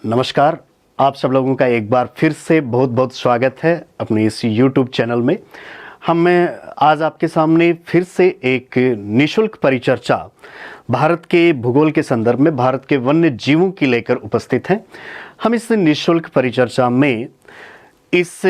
नमस्कार। आप सब लोगों का एक बार फिर से बहुत बहुत स्वागत है अपने इस YouTube चैनल में। हम आज आपके सामने फिर से एक निशुल्क परिचर्चा भारत के भूगोल के संदर्भ में भारत के वन्य जीवों की लेकर उपस्थित हैं। हम इस निशुल्क परिचर्चा में इस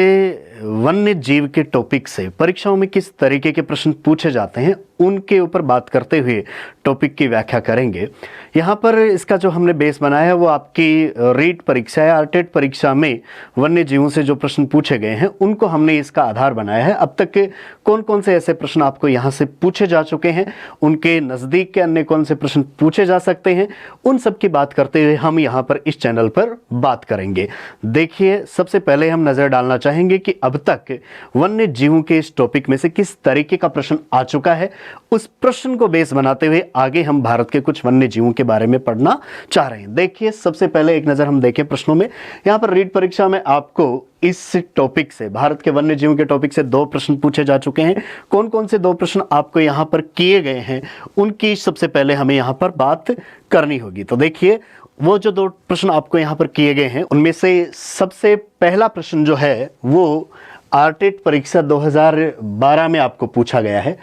वन्य जीव के टॉपिक से परीक्षाओं में किस तरीके के प्रश्न पूछे जाते हैं उनके ऊपर बात करते हुए टॉपिक की व्याख्या करेंगे। यहाँ पर इसका जो हमने बेस बनाया है वो आपकी रीट परीक्षा या आरटेट परीक्षा में वन्य जीवों से जो प्रश्न पूछे गए हैं उनको हमने इसका आधार बनाया है। अब तक कौन कौन से ऐसे प्रश्न आपको यहाँ से पूछे जा चुके हैं, उनके नज़दीक के अन्य कौन से प्रश्न पूछे जा सकते हैं, उन सब की बात करते हुए हम यहाँ पर इस चैनल पर बात करेंगे। देखिए, सबसे पहले हम नज़र डालना चाहेंगे कि अब तक वन्य जीवों के इस टॉपिक में से किस तरीके का प्रश्न आ चुका है। उस प्रश्न को बेस बनाते हुए आगे हम भारत के कुछ वन्य जीवों के बारे में पढ़ना चाह रहे हैं। देखिए, सबसे पहले एक नज़र हम देखें प्रश्नों में। यहाँ पर रीट परीक्षा में आपको इस टॉपिक से, भारत के वन्य जीवों के टॉपिक से 2 प्रश्न पूछे जा चुके हैं। कौन कौन से 2 प्रश्न आपको यहाँ पर किए गए हैं उनकी सबसे पहले हमें यहाँ पर बात करनी होगी। तो देखिए, वो जो 2 प्रश्न आपको यहाँ पर किए गए हैं उनमें से सबसे पहला प्रश्न जो है वो आरटेट परीक्षा 2012 में आपको पूछा गया है।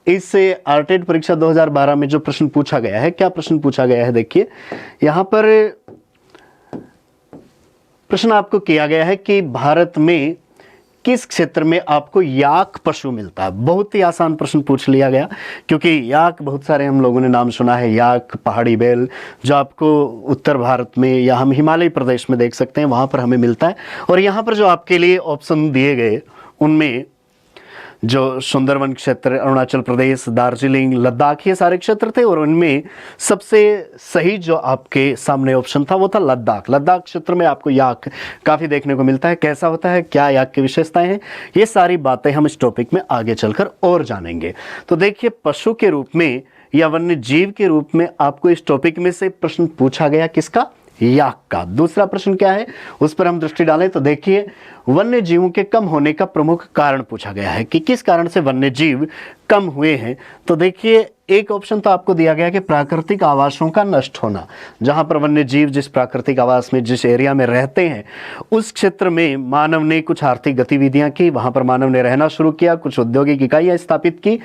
इस आरटेट परीक्षा 2012 में जो प्रश्न पूछा गया है, क्या प्रश्न पूछा गया है, देखिए यहाँ पर प्रश्न आपको किया गया है कि भारत में किस क्षेत्र में आपको याक पशु मिलता है। बहुत ही आसान प्रश्न पूछ लिया गया क्योंकि याक बहुत सारे हम लोगों ने नाम सुना है। याक, पहाड़ी बैल, जो आपको उत्तर भारत में या हम हिमालय प्रदेश में देख सकते हैं, वहाँ पर हमें मिलता है। और यहाँ पर जो आपके लिए ऑप्शन दिए गए उनमें जो सुंदरवन क्षेत्र, अरुणाचल प्रदेश, दार्जिलिंग, लद्दाख, ये सारे क्षेत्र थे और उनमें सबसे सही जो आपके सामने ऑप्शन था वो था लद्दाख। लद्दाख क्षेत्र में आपको याक काफ़ी देखने को मिलता है। कैसा होता है, क्या याक की विशेषताएं हैं, ये सारी बातें हम इस टॉपिक में आगे चलकर और जानेंगे। तो देखिए, पशु के रूप में या वन्य जीव के रूप में आपको इस टॉपिक में से प्रश्न पूछा गया, किसका, याक का। दूसरा प्रश्न क्या है उस पर हम दृष्टि डालें तो देखिए, वन्य जीवों के कम होने का प्रमुख कारण पूछा गया है कि किस कारण से वन्य जीव कम हुए हैं। तो देखिए, एक ऑप्शन तो आपको दिया गया कि प्राकृतिक आवासों का नष्ट होना। जहां पर वन्य जीव जिस प्राकृतिक आवास में, जिस एरिया में रहते हैं, उस क्षेत्र में मानव ने कुछ आर्थिक गतिविधियां की, वहां पर मानव ने रहना शुरू किया, कुछ औद्योगिक इकाइयां स्थापित की।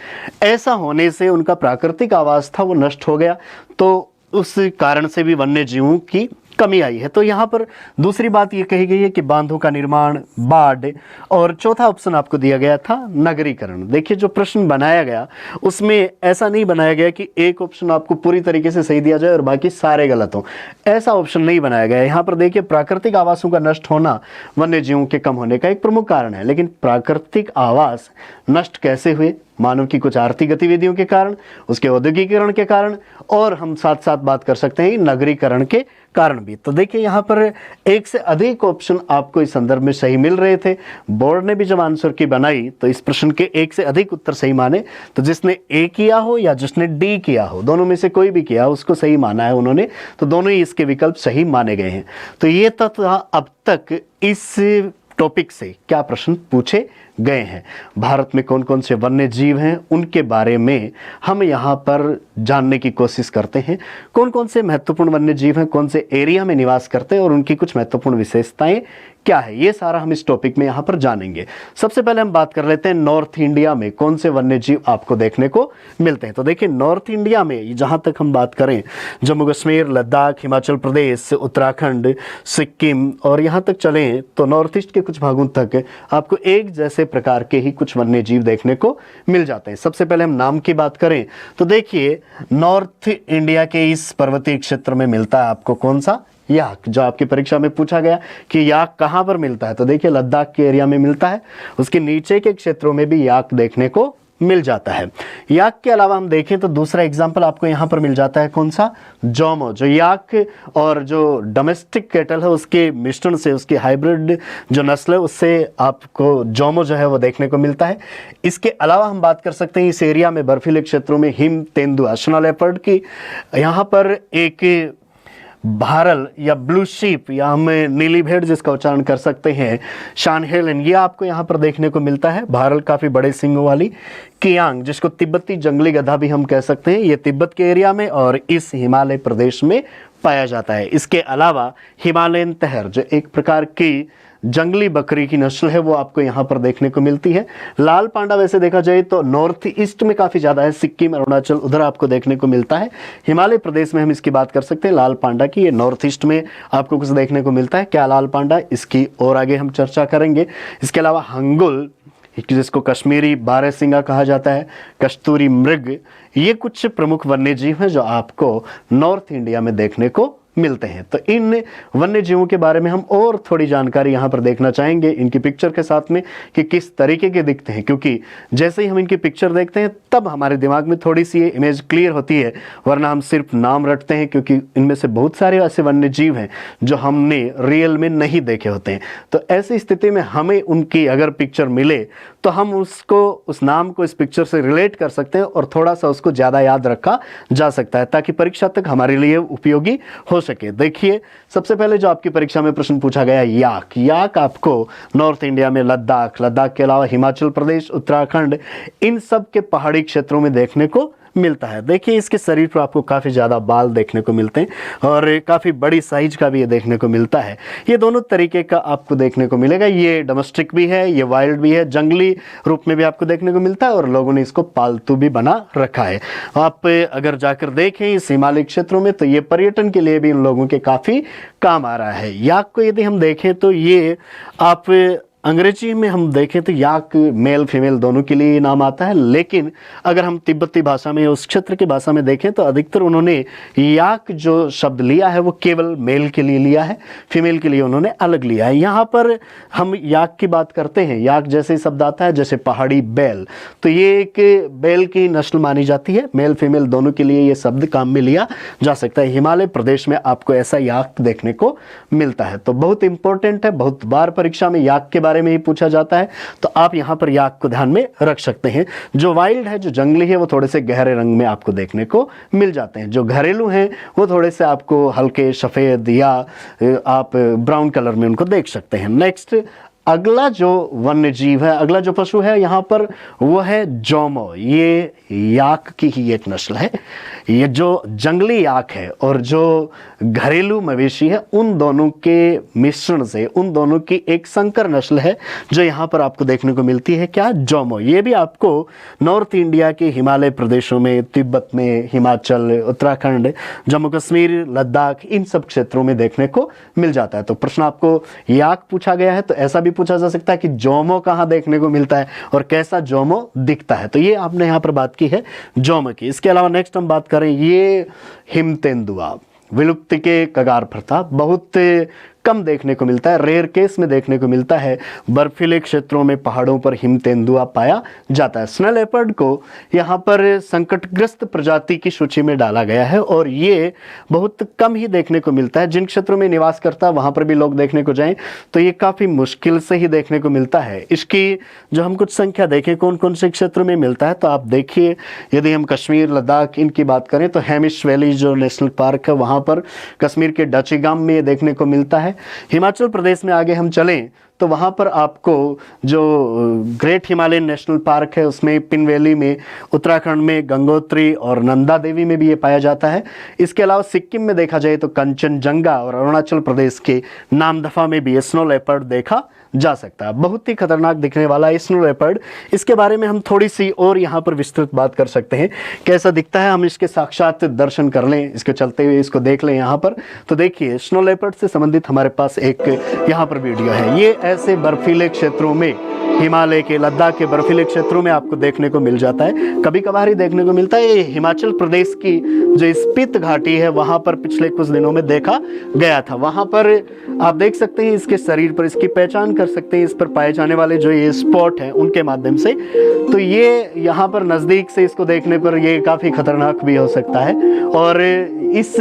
ऐसा होने से उनका प्राकृतिक आवास था वो नष्ट हो गया, तो उस कारण से भी वन्य जीवों की कमी आई है। तो यहाँ पर दूसरी बात ये कही गई है कि बांधों का निर्माण, बाढ़, और चौथा ऑप्शन आपको दिया गया था नगरीकरण। देखिए, जो प्रश्न बनाया गया उसमें ऐसा नहीं बनाया गया कि एक ऑप्शन आपको पूरी तरीके से सही दिया जाए और बाकी सारे गलत हों, ऐसा ऑप्शन नहीं बनाया गया। यहाँ पर देखिए, प्राकृतिक आवासों का नष्ट होना वन्य जीवों के कम होने का एक प्रमुख कारण है, लेकिन प्राकृतिक आवास नष्ट कैसे हुए, मानव की कुछ आर्थिक गतिविधियों के कारण, उसके औद्योगिकीकरण के कारण, और हम साथ साथ बात कर सकते हैं नगरीकरण के कारण भी। तो देखिए, यहाँ पर एक से अधिक ऑप्शन आपको इस संदर्भ में सही मिल रहे थे। बोर्ड ने भी जब आंसर की बनाई तो इस प्रश्न के एक से अधिक उत्तर सही माने, तो जिसने ए किया हो या जिसने डी किया हो, दोनों में से कोई भी किया उसको सही माना है उन्होंने, तो दोनों ही इसके विकल्प सही माने गए हैं। तो ये तत्व अब तक इस टॉपिक से क्या प्रश्न पूछे गए हैं, भारत में कौन कौन से वन्य जीव हैं उनके बारे में हम यहाँ पर जानने की कोशिश करते हैं। कौन कौन से महत्वपूर्ण वन्य जीव हैं, कौन से एरिया में निवास करते हैं और उनकी कुछ महत्वपूर्ण विशेषताएं क्या है, ये सारा हम इस टॉपिक में यहाँ पर जानेंगे। सबसे पहले हम बात कर लेते हैं नॉर्थ इंडिया में कौन से वन्य जीव आपको देखने को मिलते हैं। तो देखिए, नॉर्थ इंडिया में जहाँ तक हम बात करें, जम्मू कश्मीर, लद्दाख, हिमाचल प्रदेश, उत्तराखंड, सिक्किम और यहाँ तक चलें तो नॉर्थ ईस्ट के कुछ भागों तक आपको एक जैसे प्रकार के ही कुछ वन्य जीव देखने को मिल जाते हैं। सबसे पहले हम नाम की बात करें तो देखिए, नॉर्थ इंडिया के इस पर्वतीय क्षेत्र में मिलता है आपको कौन सा, याक। जो आपकी परीक्षा में पूछा गया कि याक कहाँ पर मिलता है, तो देखिए, लद्दाख के एरिया में मिलता है। उसके नीचे के क्षेत्रों में भी याक देखने को मिल जाता है। याक के अलावा हम देखें तो दूसरा एग्जाम्पल आपको यहाँ पर मिल जाता है कौन सा, जोमो। जो याक और जो डोमेस्टिक कैटल है उसके मिश्रण से, उसकी हाइब्रिड जो नस्ल है उससे आपको जोमो जो है वो देखने को मिलता है। इसके अलावा हम बात कर सकते हैं इस एरिया में बर्फीले क्षेत्रों में हिम तेंदुआ, स्नो लेपर्ड की, यहाँ पर एक भारल या ब्लू शीप या हम नीली भेड़ जिसका उच्चारण कर सकते हैं, शानहेलन, ये आपको यहाँ पर देखने को मिलता है। भारल काफ़ी बड़े सींगों वाली, कियांग जिसको तिब्बती जंगली गधा भी हम कह सकते हैं, ये तिब्बत के एरिया में और इस हिमालय प्रदेश में पाया जाता है। इसके अलावा हिमालयन तहर जो एक प्रकार की जंगली बकरी की नस्ल है वो आपको यहाँ पर देखने को मिलती है। लाल पांडा वैसे देखा जाए तो नॉर्थ ईस्ट में काफ़ी ज़्यादा है, सिक्किम अरुणाचल उधर आपको देखने को मिलता है। हिमालय प्रदेश में हम इसकी बात कर सकते हैं लाल पांडा की, ये नॉर्थ ईस्ट में आपको कुछ देखने को मिलता है। क्या लाल पांडा, इसकी और आगे हम चर्चा करेंगे। इसके अलावा हंगुल जिसको कश्मीरी बारहसिंगा कहा जाता है, कस्तूरी मृग, ये कुछ प्रमुख वन्य जीव हैं जो आपको नॉर्थ इंडिया में देखने को मिलते हैं। तो इन वन्य जीवों के बारे में हम और थोड़ी जानकारी यहाँ पर देखना चाहेंगे इनकी पिक्चर के साथ में कि किस तरीके के दिखते हैं, क्योंकि जैसे ही हम इनकी पिक्चर देखते हैं तब हमारे दिमाग में थोड़ी सी ये इमेज क्लियर होती है, वरना हम सिर्फ नाम रटते हैं, क्योंकि इनमें से बहुत सारे ऐसे वन्य जीव हैं जो हमने रियल में नहीं देखे होते हैं। तो ऐसी स्थिति में हमें उनकी अगर पिक्चर मिले तो हम उसको, उस नाम को इस पिक्चर से रिलेट कर सकते हैं और थोड़ा सा उसको ज़्यादा याद रखा जा सकता है, ताकि परीक्षा तक हमारे लिए उपयोगी हो सके। देखिए, सबसे पहले जो आपकी परीक्षा में प्रश्न पूछा गया याक। याक आपको नॉर्थ इंडिया में लद्दाख के अलावा हिमाचल प्रदेश, उत्तराखंड, इन सब के पहाड़ी क्षेत्रों में देखने को मिलता है। देखिए, इसके शरीर पर आपको काफ़ी ज़्यादा बाल देखने को मिलते हैं और काफ़ी बड़ी साइज का भी ये देखने को मिलता है। ये दोनों तरीके का आपको देखने को मिलेगा। ये डोमेस्टिक भी है, ये वाइल्ड भी है, जंगली रूप में भी आपको देखने को मिलता है और लोगों ने इसको पालतू भी बना रखा है। आप अगर जाकर देखें इस हिमालय क्षेत्रों में तो ये पर्यटन के लिए भी इन लोगों के काफ़ी काम आ रहा है। याक को यदि हम देखें तो ये आप अंग्रेजी में हम देखें तो याक मेल फीमेल दोनों के लिए नाम आता है, लेकिन अगर हम तिब्बती भाषा में, उस क्षेत्र की भाषा में देखें तो अधिकतर उन्होंने याक जो शब्द लिया है वो केवल मेल के लिए लिया है, फीमेल के लिए उन्होंने अलग लिया है। यहाँ पर हम याक की बात करते हैं, याक जैसे शब्द आता है जैसे पहाड़ी बैल, तो ये एक बैल की नस्ल मानी जाती है। मेल फीमेल दोनों के लिए ये शब्द काम में लिया जा सकता है। हिमालय प्रदेश में आपको ऐसा याक देखने को मिलता है, तो बहुत इंपॉर्टेंट है। बहुत बार परीक्षा में याक के बारे में ही पूछा जाता है, तो आप यहां पर याक को ध्यान में रख सकते हैं। जो वाइल्ड है, जो जंगली है, वो थोड़े से गहरे रंग में आपको देखने को मिल जाते हैं। जो घरेलू हैं वो थोड़े से आपको हल्के सफेद या आप ब्राउन कलर में उनको देख सकते हैं। नेक्स्ट, अगला जो वन्य जीव है, अगला जो पशु है यहाँ पर वो है जोमो। ये याक की ही एक नस्ल है। ये जो जंगली याक है और जो घरेलू मवेशी है, उन दोनों के मिश्रण से, उन दोनों की एक संकर नस्ल है जो यहाँ पर आपको देखने को मिलती है। क्या? जोमो। ये भी आपको नॉर्थ इंडिया के हिमालय प्रदेशों में, तिब्बत में, हिमाचल, उत्तराखंड, जम्मू कश्मीर, लद्दाख, इन सब क्षेत्रों में देखने को मिल जाता है। तो प्रश्न आपको याक पूछा गया है तो ऐसा भी पूछा जा सकता है कि जोमो कहाँ देखने को मिलता है और कैसा जोमो दिखता है। तो ये आपने यहाँ पर बात की है जोमो की। इसके अलावा नेक्स्ट हम बात करें, ये हिम तेंदुआ विलुप्ति के कगार पर था, बहुत कम देखने को मिलता है, रेयर केस में देखने को मिलता है। बर्फीले क्षेत्रों में, पहाड़ों पर हिम तेंदुआ पाया जाता है। स्नो लेपर्ड को यहाँ पर संकटग्रस्त प्रजाति की सूची में डाला गया है और ये बहुत कम ही देखने को मिलता है। जिन क्षेत्रों में निवास करता है वहाँ पर भी लोग देखने को जाएं तो ये काफ़ी मुश्किल से ही देखने को मिलता है। इसकी जो हम कुछ संख्या देखें कौन कौन से क्षेत्रों में मिलता है, तो आप देखिए, यदि हम कश्मीर, लद्दाख इनकी बात करें तो हेमिश वैली जो नेशनल पार्क है वहाँ पर, कश्मीर के डचीगाम में ये देखने को मिलता है। हिमाचल प्रदेश में आगे हम चलें तो वहाँ पर आपको जो ग्रेट हिमालयन नेशनल पार्क है उसमें पिन वैली में, उत्तराखंड में गंगोत्री और नंदा देवी में भी ये पाया जाता है। इसके अलावा सिक्किम में देखा जाए तो कंचनजंगा और अरुणाचल प्रदेश के नामदफा में भी ये स्नो लेपर्ड देखा जा सकता है। बहुत ही खतरनाक दिखने वाला है स्नो लेपर्ड। इसके बारे में हम थोड़ी सी और यहाँ पर विस्तृत बात कर सकते हैं, कैसा दिखता है। हम इसके साक्षात दर्शन कर लें, इसके चलते हुए इसको देख लें यहाँ पर। तो देखिए, स्नो लेपर्ड से संबंधित हमारे पास एक यहाँ पर वीडियो है। ये ऐसे बर्फीले क्षेत्रों में, हिमालय के, लद्दाख के बर्फीले क्षेत्रों में आपको देखने को मिल जाता है, कभी कभार ही देखने को मिलता है। ये हिमाचल प्रदेश की जो स्पीत घाटी है वहाँ पर पिछले कुछ दिनों में देखा गया था। वहाँ पर आप देख सकते हैं इसके शरीर पर, इसकी पहचान कर सकते हैं इस पर पाए जाने वाले जो ये स्पॉट हैं उनके माध्यम से। तो ये यहाँ पर नज़दीक से इसको देखने पर ये काफ़ी खतरनाक भी हो सकता है। और इस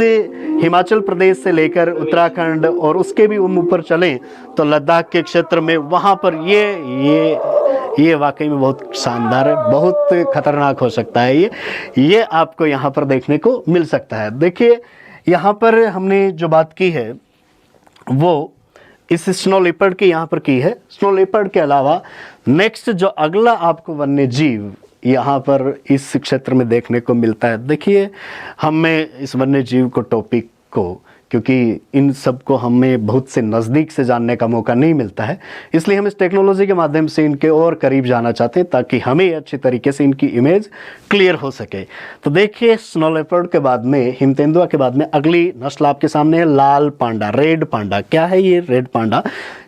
हिमाचल प्रदेश से लेकर उत्तराखंड और उसके भी ऊपर चलें तो लद्दाख के क्षेत्र में, वहाँ पर ये वाकई में बहुत शानदार है, बहुत खतरनाक हो सकता है। ये आपको यहाँ पर देखने को मिल सकता है। देखिए, यहाँ पर हमने जो बात की है वो इस स्नो लेपर्ड की यहाँ पर की है। स्नो लेपर्ड के अलावा नेक्स्ट जो अगला आपको वन्य जीव यहाँ पर इस क्षेत्र में देखने को मिलता है, देखिए, हमें इस वन्य जीव को, टॉपिक को क्योंकि इन सब को हमें बहुत से नज़दीक से जानने का मौका नहीं मिलता है, इसलिए हम इस टेक्नोलॉजी के माध्यम से इनके और करीब जाना चाहते हैं ताकि हमें अच्छी तरीके से इनकी इमेज क्लियर हो सके। तो देखिए, स्नो लेपर्ड के बाद में, हिम तेंदुआ के बाद में अगली नस्ल आपके सामने है लाल पांडा, रेड पांडा। क्या है ये रेड पांडा?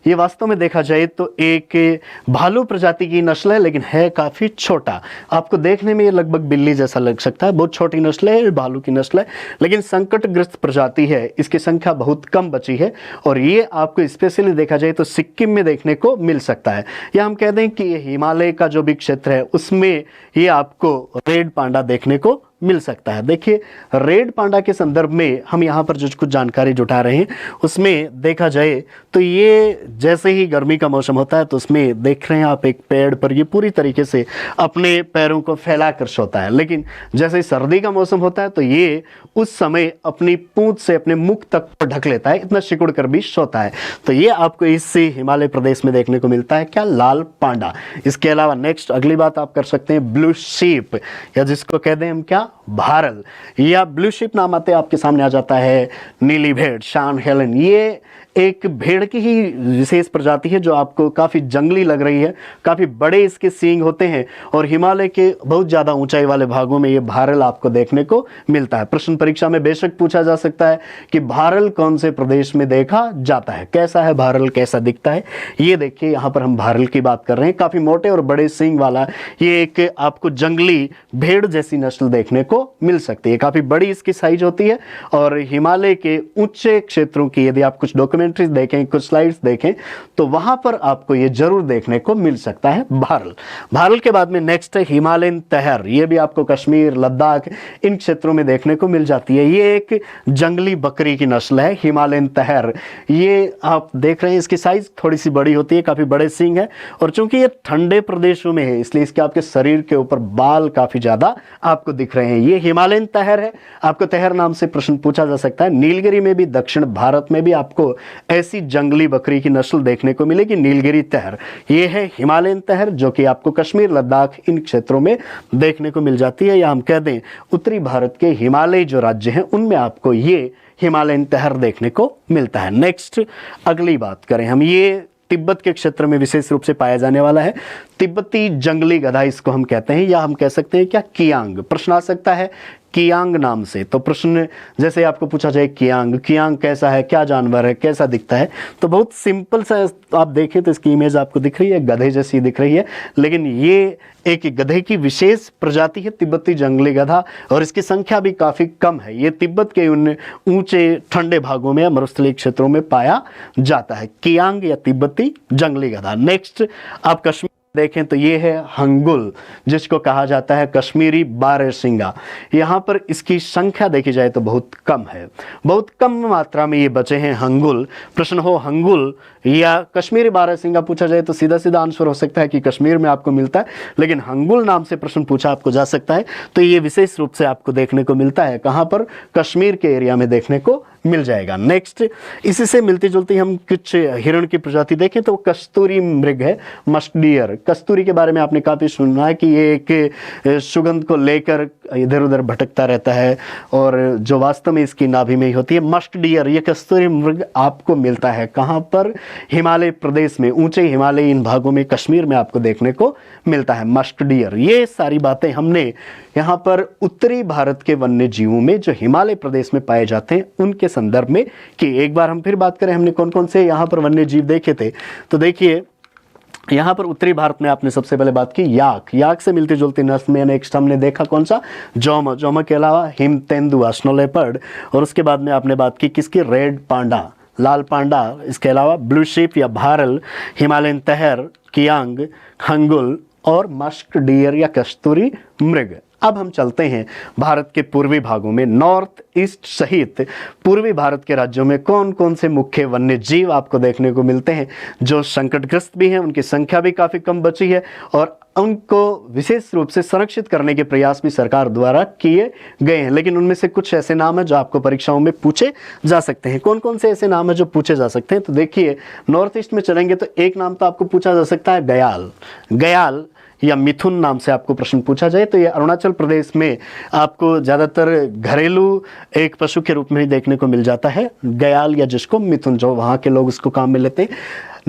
ये वास्तव में देखा जाए तो एक भालू प्रजाति की नस्ल है, लेकिन है काफ़ी छोटा। आपको देखने में ये लगभग बिल्ली जैसा लग सकता है, बहुत छोटी नस्ल है, भालू की नस्ल है, लेकिन संकटग्रस्त प्रजाति है, इसकी संख्या बहुत कम बची है और ये आपको स्पेशली देखा जाए तो सिक्किम में देखने को मिल सकता है, या हम कह दें कि ये हिमालय का जो भी क्षेत्र है उसमें ये आपको रेड पांडा देखने को मिल सकता है। देखिए, रेड पांडा के संदर्भ में हम यहाँ पर जो कुछ जानकारी जुटा रहे हैं उसमें देखा जाए तो ये जैसे ही गर्मी का मौसम होता है तो उसमें देख रहे हैं आप एक पेड़ पर ये पूरी तरीके से अपने पैरों को फैला कर सोता है, लेकिन जैसे ही सर्दी का मौसम होता है तो ये उस समय अपनी पूंछ से अपने मुख तक ढक लेता है, इतना सिकुड़ कर भी सोता है। तो ये आपको इससे हिमालय प्रदेश में देखने को मिलता है, क्या? लाल पांडा। इसके अलावा नेक्स्ट अगली बात आप कर सकते हैं ब्लू शीप, या जिसको कहते हैं हम क्या? भारल, या ब्लू शिप नाम आते आपके सामने आ जाता है नीली भेड़, शान हेलन। ये एक भेड़ की ही विशेष प्रजाति है जो आपको काफ़ी जंगली लग रही है, काफ़ी बड़े इसके सींग होते हैं और हिमालय के बहुत ज़्यादा ऊंचाई वाले भागों में ये भारल आपको देखने को मिलता है। प्रश्न परीक्षा में बेशक पूछा जा सकता है कि भारल कौन से प्रदेश में देखा जाता है, कैसा है भारल, कैसा दिखता है। ये देखिए, यहाँ पर हम भारल की बात कर रहे हैं, काफ़ी मोटे और बड़े सींग वाला ये एक आपको जंगली भेड़ जैसी नस्ल देखने को मिल सकती है। काफ़ी बड़ी इसकी साइज होती है और हिमालय के ऊंचे क्षेत्रों की यदि आप कुछ डॉक्यूमेंट्रीज देखें, कुछ स्लाइड्स देखें तो वहां पर आपको ये जरूर देखने को मिल सकता है भारल। भारल के बाद में नेक्स्ट है हिमालयन तहर। ये भी आपको कश्मीर, लद्दाख इन क्षेत्रों में देखने को मिल जाती है। ये एक जंगली बकरी की नस्ल है हिमालयन तहर। ये आप देख रहे हैं इसकी साइज थोड़ी सी बड़ी होती है, काफ़ी बड़े सींग है और चूंकि ये ठंडे प्रदेशों में है इसलिए इसके आपके शरीर के ऊपर बाल काफ़ी ज़्यादा आपको दिख रहे हैं। ये हिमालयन तहर है। आपको तहर नाम से प्रश्न पूछा जा सकता है। नीलगिरी में भी, दक्षिण भारत में भी आपको ऐसी जंगली बकरी की नस्ल देखने को मिलेगी, नीलगिरी तहर। ये है हिमालयन तहर जो कि आपको कश्मीर, लद्दाख इन क्षेत्रों में देखने को मिल जाती है, या हम कह दें उत्तरी भारत के हिमालय जो राज्य हैं उनमें आपको ये हिमालयन तहर देखने को मिलता है। नेक्स्ट अगली बात करें हम, ये तिब्बत के क्षेत्र में विशेष रूप से पाया जाने वाला है तिब्बती जंगली गधा, इसको हम कहते हैं, या हम कह सकते हैं क्या? कियांग। प्रश्न आ सकता है कियांग नाम से, तो प्रश्न जैसे आपको पूछा जाए कियांग, कियांग कैसा है, क्या जानवर है, कैसा दिखता है, तो बहुत सिंपल सा आप देखें तो इसकी इमेज आपको दिख रही है, गधे जैसी दिख रही है, लेकिन ये एक गधे की विशेष प्रजाति है तिब्बती जंगली गधा और इसकी संख्या भी काफ़ी कम है। ये तिब्बत के उन ऊंचे ठंडे भागों में, मरुस्थलीय क्षेत्रों में पाया जाता है, कियांग या तिब्बती जंगली गधा। नेक्स्ट आप कश्मीर देखें तो ये है हंगुल, जिसको कहा जाता है कश्मीरी बारहसिंगा। यहाँ पर इसकी संख्या देखी जाए तो बहुत कम है, बहुत कम मात्रा में ये बचे हैं हंगुल। प्रश्न हो हंगुल या कश्मीरी बारहसिंगा पूछा जाए तो सीधा सीधा आंसर हो सकता है कि कश्मीर में आपको मिलता है, लेकिन हंगुल नाम से प्रश्न पूछा आपको जा सकता है तो ये विशेष रूप से आपको देखने को मिलता है कहाँ पर? कश्मीर के एरिया में देखने को मिल जाएगा। नेक्स्ट इसी से मिलती जुलती हम कुछ हिरण की प्रजाति देखें तो कस्तूरी मृग है, मस्क डियर। कस्तूरी के बारे में आपने काफ़ी सुना है कि ये एक सुगंध को लेकर इधर उधर भटकता रहता है और जो वास्तव में इसकी नाभि में ही होती है। मस्क डियर, ये कस्तूरी मृग आपको मिलता है कहाँ पर? हिमालय प्रदेश में, ऊंचे हिमालय इन भागों में, कश्मीर में आपको देखने को मिलता है मस्क डियर। ये सारी बातें हमने यहाँ पर उत्तरी भारत के वन्य जीवों में जो हिमालय प्रदेश में पाए जाते हैं उनके संदर्भ में कि एक बार हम फिर बात करें हमने कौन कौन से यहाँ पर वन्य जीव देखे थे। तो देखिए, यहाँ पर उत्तरी भारत में आपने सबसे पहले बात की याक। याक से मिलती जुलती नस्ल में नेक्स्ट हमने देखा कौन सा? जोमा। जोमा के अलावा हिम तेंदुआ, स्नो लेपर्ड, और उसके बाद में आपने बात की किसकी? रेड पांडा, लाल पांडा। इसके अलावा ब्लू शिप या भारल, हिमालयन तहर, कियांग, हंगुल और मस्क डियर या कस्तूरी मृग। अब हम चलते हैं भारत के पूर्वी भागों में, नॉर्थ ईस्ट सहित पूर्वी भारत के राज्यों में कौन कौन से मुख्य वन्य जीव आपको देखने को मिलते हैं जो संकटग्रस्त भी हैं, उनकी संख्या भी काफ़ी कम बची है और उनको विशेष रूप से संरक्षित करने के प्रयास भी सरकार द्वारा किए गए हैं। लेकिन उनमें से कुछ ऐसे नाम हैं जो आपको परीक्षाओं में पूछे जा सकते हैं। कौन कौन से ऐसे नाम हैं जो पूछे जा सकते हैं? तो देखिए, नॉर्थ ईस्ट में चलेंगे तो एक नाम तो आपको पूछा जा सकता है गयाल। गयाल या मिथुन नाम से आपको प्रश्न पूछा जाए तो ये अरुणाचल प्रदेश में आपको ज़्यादातर घरेलू एक पशु के रूप में ही देखने को मिल जाता है, गयाल या जिसको मिथुन, जो वहाँ के लोग इसको काम में लेते हैं।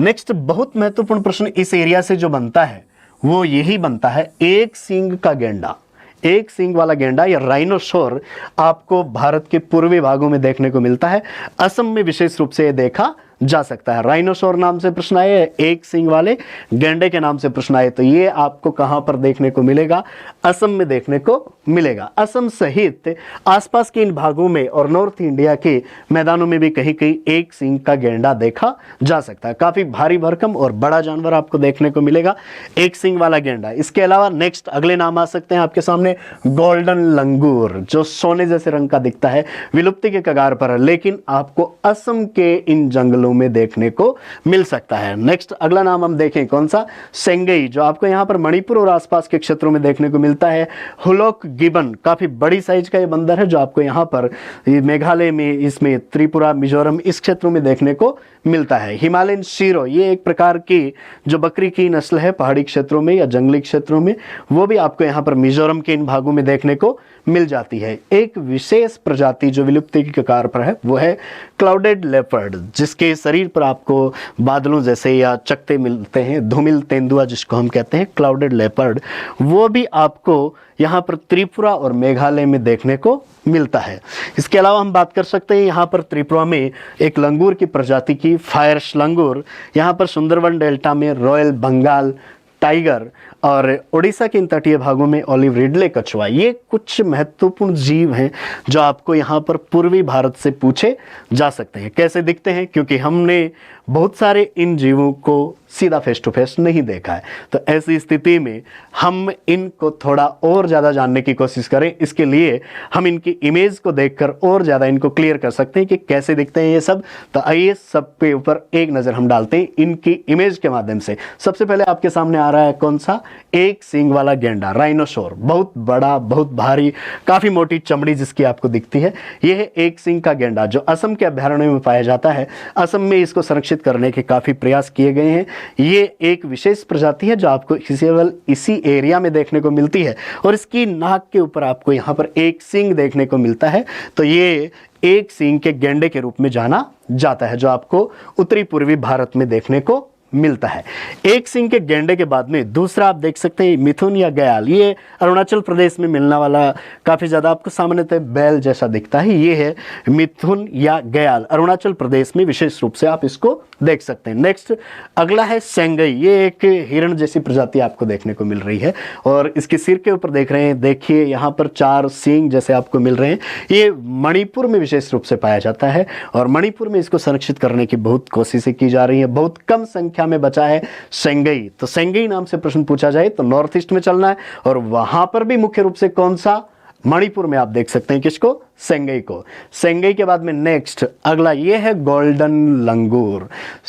नेक्स्ट बहुत महत्वपूर्ण प्रश्न इस एरिया से जो बनता है वो यही बनता है, एक सींग का गेंडा, एक सींग वाला गेंडा या राइनोसोर आपको भारत के पूर्वी भागों में देखने को मिलता है। असम में विशेष रूप से ये देखा जा सकता है। राइनोसोर नाम से प्रश्न आए, एक सींग वाले गेंडे के नाम से प्रश्न आए, तो ये आपको कहां पर देखने को मिलेगा? असम में देखने को मिलेगा। असम सहित आसपास के इन भागों में और नॉर्थ इंडिया के मैदानों में भी कहीं कहीं एक सींग का गेंडा देखा जा सकता है। काफी भारी भरकम और बड़ा जानवर आपको देखने को मिलेगा, एक सींग वाला गेंडा। इसके अलावा नेक्स्ट अगले नाम आ सकते हैं आपके सामने, गोल्डन लंगूर, जो सोने जैसे रंग का दिखता है, विलुप्ति के कगार पर है, लेकिन आपको असम के इन जंगलों में देखने को मिल सकता है। नेक्स्ट अगला नाम हम देखें कौन सा? सेंगई, जो आपको यहां पर मणिपुर और आसपास के क्षेत्रों में देखने को मिलता है। हुलोक गिबन, काफी बड़ी साइज का ये बंदर है जो आपको यहां पर मेघालय में, इसमें त्रिपुरा, मिजोरम, इस क्षेत्रों में देखने को मिलता है। हिमालयन शीरो, ये एक प्रकार की जो बकरी की नस्ल है पहाड़ी क्षेत्रों में या जंगली क्षेत्रों में, वो भी आपको यहां पर मिजोरम के इन भागों में देखने को मिल जाती है। एक विशेष प्रजाति जो विलुप्ति की कगार पर है वो है क्लाउडेड लेपर्ड, जिसके शरीर पर आपको बादलों जैसे या चकते मिलते हैं, धूमिल तेंदुआ जिसको हम कहते हैं, क्लाउडेड लेपर्ड, वो भी आपको यहाँ पर त्रिपुरा और मेघालय में देखने को मिलता है। इसके अलावा हम बात कर सकते हैं यहाँ पर त्रिपुरा में एक लंगूर की प्रजाति की, फायर्स लंगूर, यहाँ पर सुंदरवन डेल्टा में रॉयल बंगाल टाइगर और उड़ीसा के इन तटीय भागों में ऑलिव रिडले कछुआ, ये कुछ महत्वपूर्ण जीव हैं जो आपको यहाँ पर पूर्वी भारत से पूछे जा सकते हैं। कैसे दिखते हैं? क्योंकि हमने बहुत सारे इन जीवों को सीधा फेस टू फेस नहीं देखा है, तो ऐसी स्थिति में हम इनको थोड़ा और ज़्यादा जानने की कोशिश करें। इसके लिए हम इनकी इमेज को देखकर और ज़्यादा इनको क्लियर कर सकते हैं कि कैसे दिखते हैं ये सब। तो आइए सब पे ऊपर एक नज़र हम डालते हैं इनकी इमेज के माध्यम से। सबसे पहले आपके सामने आ रहा है कौन सा? एक सींग वाला गेंडा, राइनोसोर, बहुत बड़ा, बहुत भारी, काफ़ी मोटी चमड़ी जिसकी आपको दिखती है। यह है एक सींग का गेंडा जो असम के अभयारण्य में पाया जाता है। असम में इसको संरक्षित करने के काफ़ी प्रयास किए गए हैं। ये एक विशेष प्रजाति है जो आपको केवल इसी एरिया में देखने को मिलती है और इसकी नाक के ऊपर आपको यहाँ पर एक सींग देखने को मिलता है, तो ये एक सींग के गेंडे के रूप में जाना जाता है जो आपको उत्तरी पूर्वी भारत में देखने को मिलता है। एक सींग के गेंडे के बाद में दूसरा आप देख सकते हैं मिथुन या गयाल, ये अरुणाचल प्रदेश में मिलने वाला काफ़ी ज़्यादा आपको सामान्यतः बैल जैसा दिखता है, ये है मिथुन या गयाल, अरुणाचल प्रदेश में विशेष रूप से आप इसको देख सकते हैं। नेक्स्ट अगला है सेंगई, ये एक हिरण जैसी प्रजाति आपको देखने को मिल रही है और इसके सिर के ऊपर देख रहे हैं, देखिए यहाँ पर 4 सींग जैसे आपको मिल रहे हैं। ये मणिपुर में विशेष रूप से पाया जाता है और मणिपुर में इसको संरक्षित करने की बहुत कोशिशें की जा रही हैं। बहुत कम संख्या में बचा है सेंगई, तो सेंगई नाम से प्रश्न पूछा जाए तो नॉर्थ ईस्ट में चलना है और वहां पर भी मुख्य रूप से कौन सा? मणिपुर में आप देख सकते हैं किसको? सेंगई को। सेंगई के बाद में नेक्स्ट अगला ये है गोल्डन लंगूर,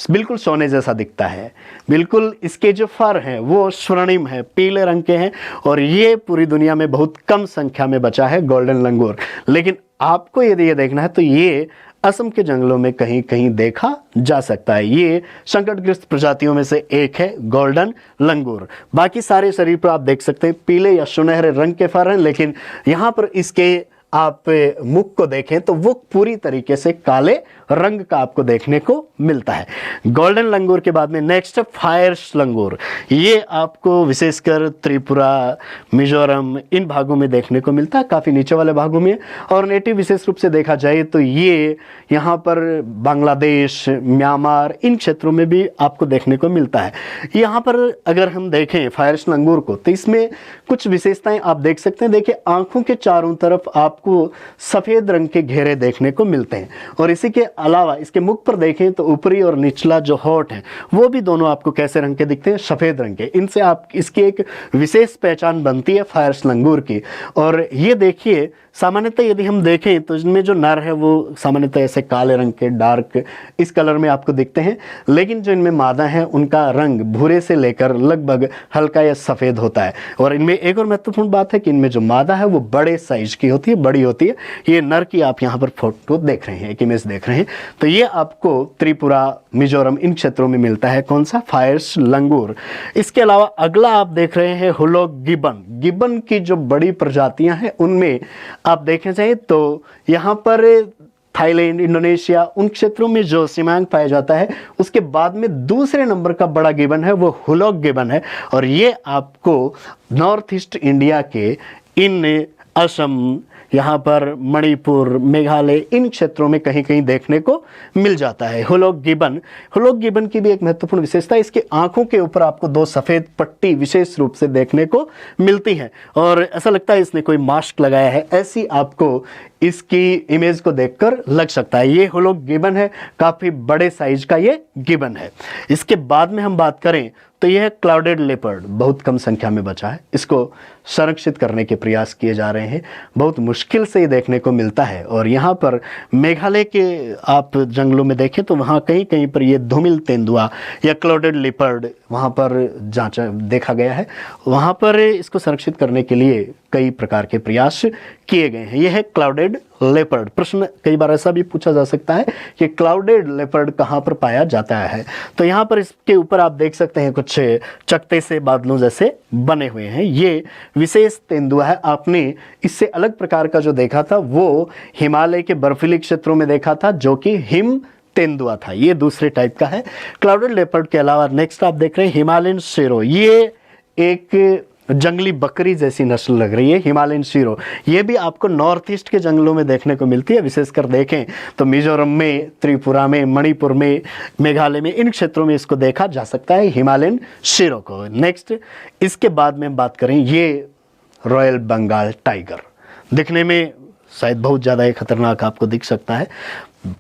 बिल्कुल सोने जैसा दिखता है, बिल्कुल इसके जो फर हैं वो स्वर्णिम है, पीले रंग के हैं और ये पूरी दुनिया में बहुत कम संख्या में बचा है गोल्डन लंगूर। लेकिन आपको यदि ये देखना है तो ये असम के जंगलों में कहीं कहीं देखा जा सकता है। ये संकटग्रस्त प्रजातियों में से एक है गोल्डन लंगूर। बाकी सारे शरीर पर आप देख सकते हैं पीले या सुनहरे रंग के फर हैं, लेकिन यहाँ पर इसके आप मुख को देखें तो वो पूरी तरीके से काले रंग का आपको देखने को मिलता है। गोल्डन लंगूर के बाद में नेक्स्ट फायर्स लंगूर, ये आपको विशेषकर त्रिपुरा, मिजोरम इन भागों में देखने को मिलता है, काफ़ी नीचे वाले भागों में। और नेटिव विशेष रूप से देखा जाए तो ये यहाँ पर बांग्लादेश, म्यांमार इन क्षेत्रों में भी आपको देखने को मिलता है। यहाँ पर अगर हम देखें फायर्स लंगूर को तो इसमें कुछ विशेषताएं आप देख सकते हैं। देखिए आंखों के चारों तरफ आपको सफ़ेद रंग के घेरे देखने को मिलते हैं और इसी के अलावा इसके मुख पर देखें तो ऊपरी और निचला जो होंठ है वो भी दोनों आपको कैसे रंग के दिखते हैं? सफ़ेद रंग के। इनसे आप इसकी एक विशेष पहचान बनती है फायर्स लंगूर की। और ये देखिए सामान्यतः यदि हम देखें तो इनमें जो नर है वो सामान्यतः ऐसे काले रंग के डार्क इस कलर में आपको दिखते हैं, लेकिन जो इनमें मादा है उनका रंग भूरे से लेकर लगभग हल्का या सफ़ेद होता है। और इनमें एक और महत्वपूर्ण बात है कि इनमें जो मादा है वो बड़े साइज की होती है, बड़ी होती है। ये नर की आप यहाँ पर फोटो देख रहे हैं, एक इमेज देख रहे हैं। तो ये आपको त्रिपुरा, मिजोरम इन क्षेत्रों में मिलता है। कौन सा? फायर्स लंगूर। इसके अलावा अगला आप देख रहे हैं हुलॉक गिबन। गिबन की जो बड़ी प्रजातियां हैं उनमें आप देखना चाहिए तो यहाँ पर थाईलैंड, इंडोनेशिया उन क्षेत्रों में जो सिमांग पाया जाता है, उसके बाद में दूसरे नंबर का बड़ा गिबन है वो हुलॉक गिबन है। और ये आपको नॉर्थ ईस्ट इंडिया के इन असम, यहाँ पर मणिपुर, मेघालय इन क्षेत्रों में कहीं कहीं देखने को मिल जाता है हुलॉक गिबन। हुलॉक गिबन की भी एक महत्वपूर्ण विशेषता, इसके आंखों के ऊपर आपको दो सफ़ेद पट्टी विशेष रूप से देखने को मिलती हैं और ऐसा लगता है इसने कोई मास्क लगाया है, ऐसी आपको इसकी इमेज को देखकर लग सकता है। ये हुलॉक गिबन है, काफ़ी बड़े साइज का ये गिबन है। इसके बाद में हम बात करें तो यह क्लाउडेड लेपर्ड बहुत कम संख्या में बचा है, इसको संरक्षित करने के प्रयास किए जा रहे हैं। बहुत मुश्किल से ये देखने को मिलता है और यहाँ पर मेघालय के आप जंगलों में देखें तो वहाँ कहीं कहीं पर ये धूमिल तेंदुआ या क्लाउडेड लेपर्ड वहाँ पर जांचा देखा गया है। वहाँ पर इसको संरक्षित करने के लिए कई प्रकार के प्रयास किए गए हैं। यह है क्लाउडेड लेपर्ड। प्रश्न कई बार ऐसा भी पूछा जा सकता है कि क्लाउडेड लेपर्ड कहाँ पर पाया जाता है। तो यहाँ पर इसके ऊपर आप देख सकते हैं कुछ चकते से बादलों जैसे बने हुए हैं। ये विशेष तेंदुआ है। आपने इससे अलग प्रकार का जो देखा था वो हिमालय के बर्फीले क्षेत्रों में देखा था, जो कि हिम तेंदुआ था। ये दूसरे टाइप का है। क्लाउडेड लेपर्ड के अलावा नेक्स्ट आप देख रहे हैं हिमालयन शेरो। ये एक जंगली बकरी जैसी नस्ल लग रही है, हिमालयन शेरो। ये भी आपको नॉर्थ ईस्ट के जंगलों में देखने को मिलती है। विशेषकर देखें तो मिजोरम में, त्रिपुरा में, मणिपुर में, मेघालय में इन क्षेत्रों में इसको देखा जा सकता है, हिमालयन शेरों को। नेक्स्ट इसके बाद में हम बात करें, ये रॉयल बंगाल टाइगर। दिखने में शायद बहुत ज़्यादा ये खतरनाक आपको दिख सकता है।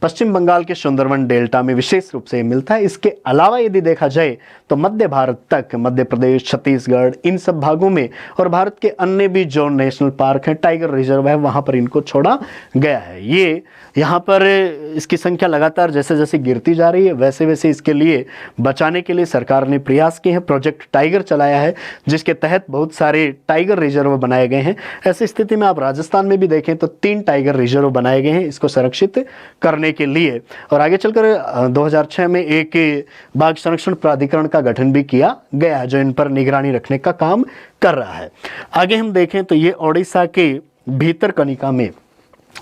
पश्चिम बंगाल के सुंदरवन डेल्टा में विशेष रूप से मिलता है। इसके अलावा यदि देखा जाए तो मध्य भारत तक, मध्य प्रदेश, छत्तीसगढ़ इन सब भागों में और भारत के अन्य भी जो नेशनल पार्क हैं, टाइगर रिजर्व है, वहाँ पर इनको छोड़ा गया है। ये यहाँ पर इसकी संख्या लगातार जैसे जैसे गिरती जा रही है, वैसे वैसे इसके लिए बचाने के लिए सरकार ने प्रयास किए हैं। प्रोजेक्ट टाइगर चलाया है, जिसके तहत बहुत सारे टाइगर रिजर्व बनाए गए हैं। ऐसी स्थिति में आप राजस्थान में भी देखें तो 3 टाइगर रिजर्व बनाए गए हैं इसको संरक्षित करने के लिए। और आगे चलकर 2006 में एक बाघ संरक्षण प्राधिकरण का गठन भी किया गया है, जो इन पर निगरानी रखने का काम कर रहा है। आगे हम देखें तो ये ओडिशा के भीतरकनिका में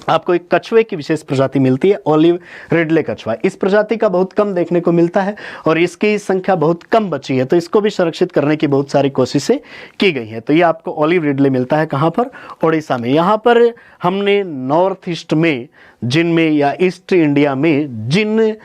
आपको एक कछुए की विशेष प्रजाति मिलती है, ओलिव रिडले कछुआ। इस प्रजाति का बहुत कम देखने को मिलता है और इसकी संख्या बहुत कम बची है, तो इसको भी संरक्षित करने की बहुत सारी कोशिशें की गई हैं। तो ये आपको ओलिव रिडले मिलता है कहाँ पर? ओडिशा में। यहाँ पर हमने नॉर्थ ईस्ट में जिनमें या ईस्ट इंडिया में जिन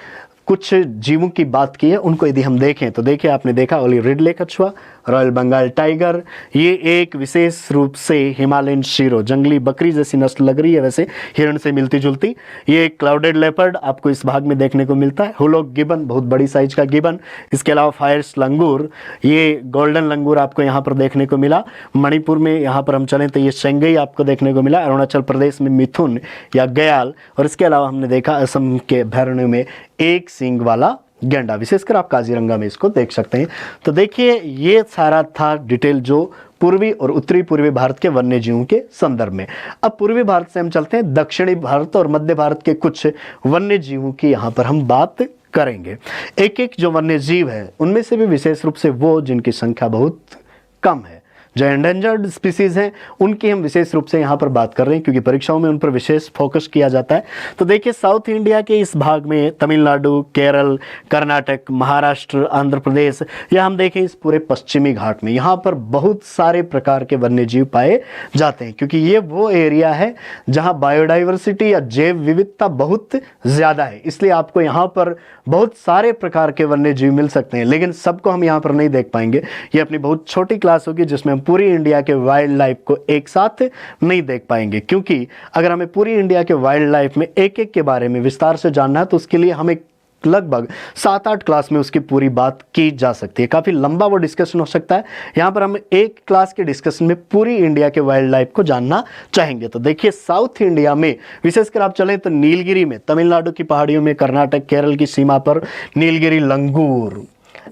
कुछ जीवों की बात की है उनको यदि हम देखें तो देखिए, आपने देखा ओलिव रिडले कछुआ, रॉयल बंगाल टाइगर, ये एक विशेष रूप से हिमालयन शेरो, जंगली बकरी जैसी नस्ल लग रही है वैसे हिरण से मिलती जुलती। ये क्लाउडेड लेपर्ड आपको इस भाग में देखने को मिलता है। हुलॉक गिबन, बहुत बड़ी साइज का गिबन। इसके अलावा फायर्स लंगूर, ये गोल्डन लंगूर आपको यहाँ पर देखने को मिला। मणिपुर में यहाँ पर हम चलें तो ये शेंगई आपको देखने को मिला। अरुणाचल प्रदेश में मिथुन या गयाल, और इसके अलावा हमने देखा असम के अभयारण्य में एक सींग वाला गैंडा। विशेषकर आप काजीरंगा में इसको देख सकते हैं। तो देखिए, ये सारा था डिटेल जो पूर्वी और उत्तरी पूर्वी भारत के वन्य जीवों के संदर्भ में। अब पूर्वी भारत से हम चलते हैं दक्षिणी भारत और मध्य भारत के कुछ वन्य जीवों की यहाँ पर हम बात करेंगे। एक एक जो वन्य जीव है उनमें से भी विशेष रूप से वो जिनकी संख्या बहुत कम है, जो एंडेंजर्ड स्पीसीज हैं, उनकी हम विशेष रूप से यहाँ पर बात कर रहे हैं क्योंकि परीक्षाओं में उन पर विशेष फोकस किया जाता है। तो देखिए, साउथ इंडिया के इस भाग में तमिलनाडु, केरल, कर्नाटक, महाराष्ट्र, आंध्र प्रदेश, या हम देखें इस पूरे पश्चिमी घाट में, यहाँ पर बहुत सारे प्रकार के वन्य जीव पाए जाते हैं क्योंकि ये वो एरिया है जहाँ बायोडाइवर्सिटी या जैव विविधता बहुत ज़्यादा है। इसलिए आपको यहाँ पर बहुत सारे प्रकार के वन्य जीव मिल सकते हैं, लेकिन सबको हम यहाँ पर नहीं देख पाएंगे। ये अपनी बहुत छोटी क्लास होगी जिसमें पूरी इंडिया के वाइल्ड लाइफ को एक साथ नहीं देख पाएंगे, क्योंकि अगर हमें पूरी इंडिया के वाइल्ड लाइफ में एक एक के बारे में विस्तार से जानना है तो उसके लिए हमें लगभग 7-8 क्लास में उसकी पूरी बात की जा सकती है। काफ़ी लंबा वो डिस्कशन हो सकता है। यहाँ पर हम एक क्लास के डिस्कशन में पूरी इंडिया के वाइल्ड लाइफ को जानना चाहेंगे। तो देखिए, साउथ इंडिया में विशेषकर आप चलें तो नीलगिरी में, तमिलनाडु की पहाड़ियों में, कर्नाटक केरल की सीमा पर नीलगिरी लंगूर,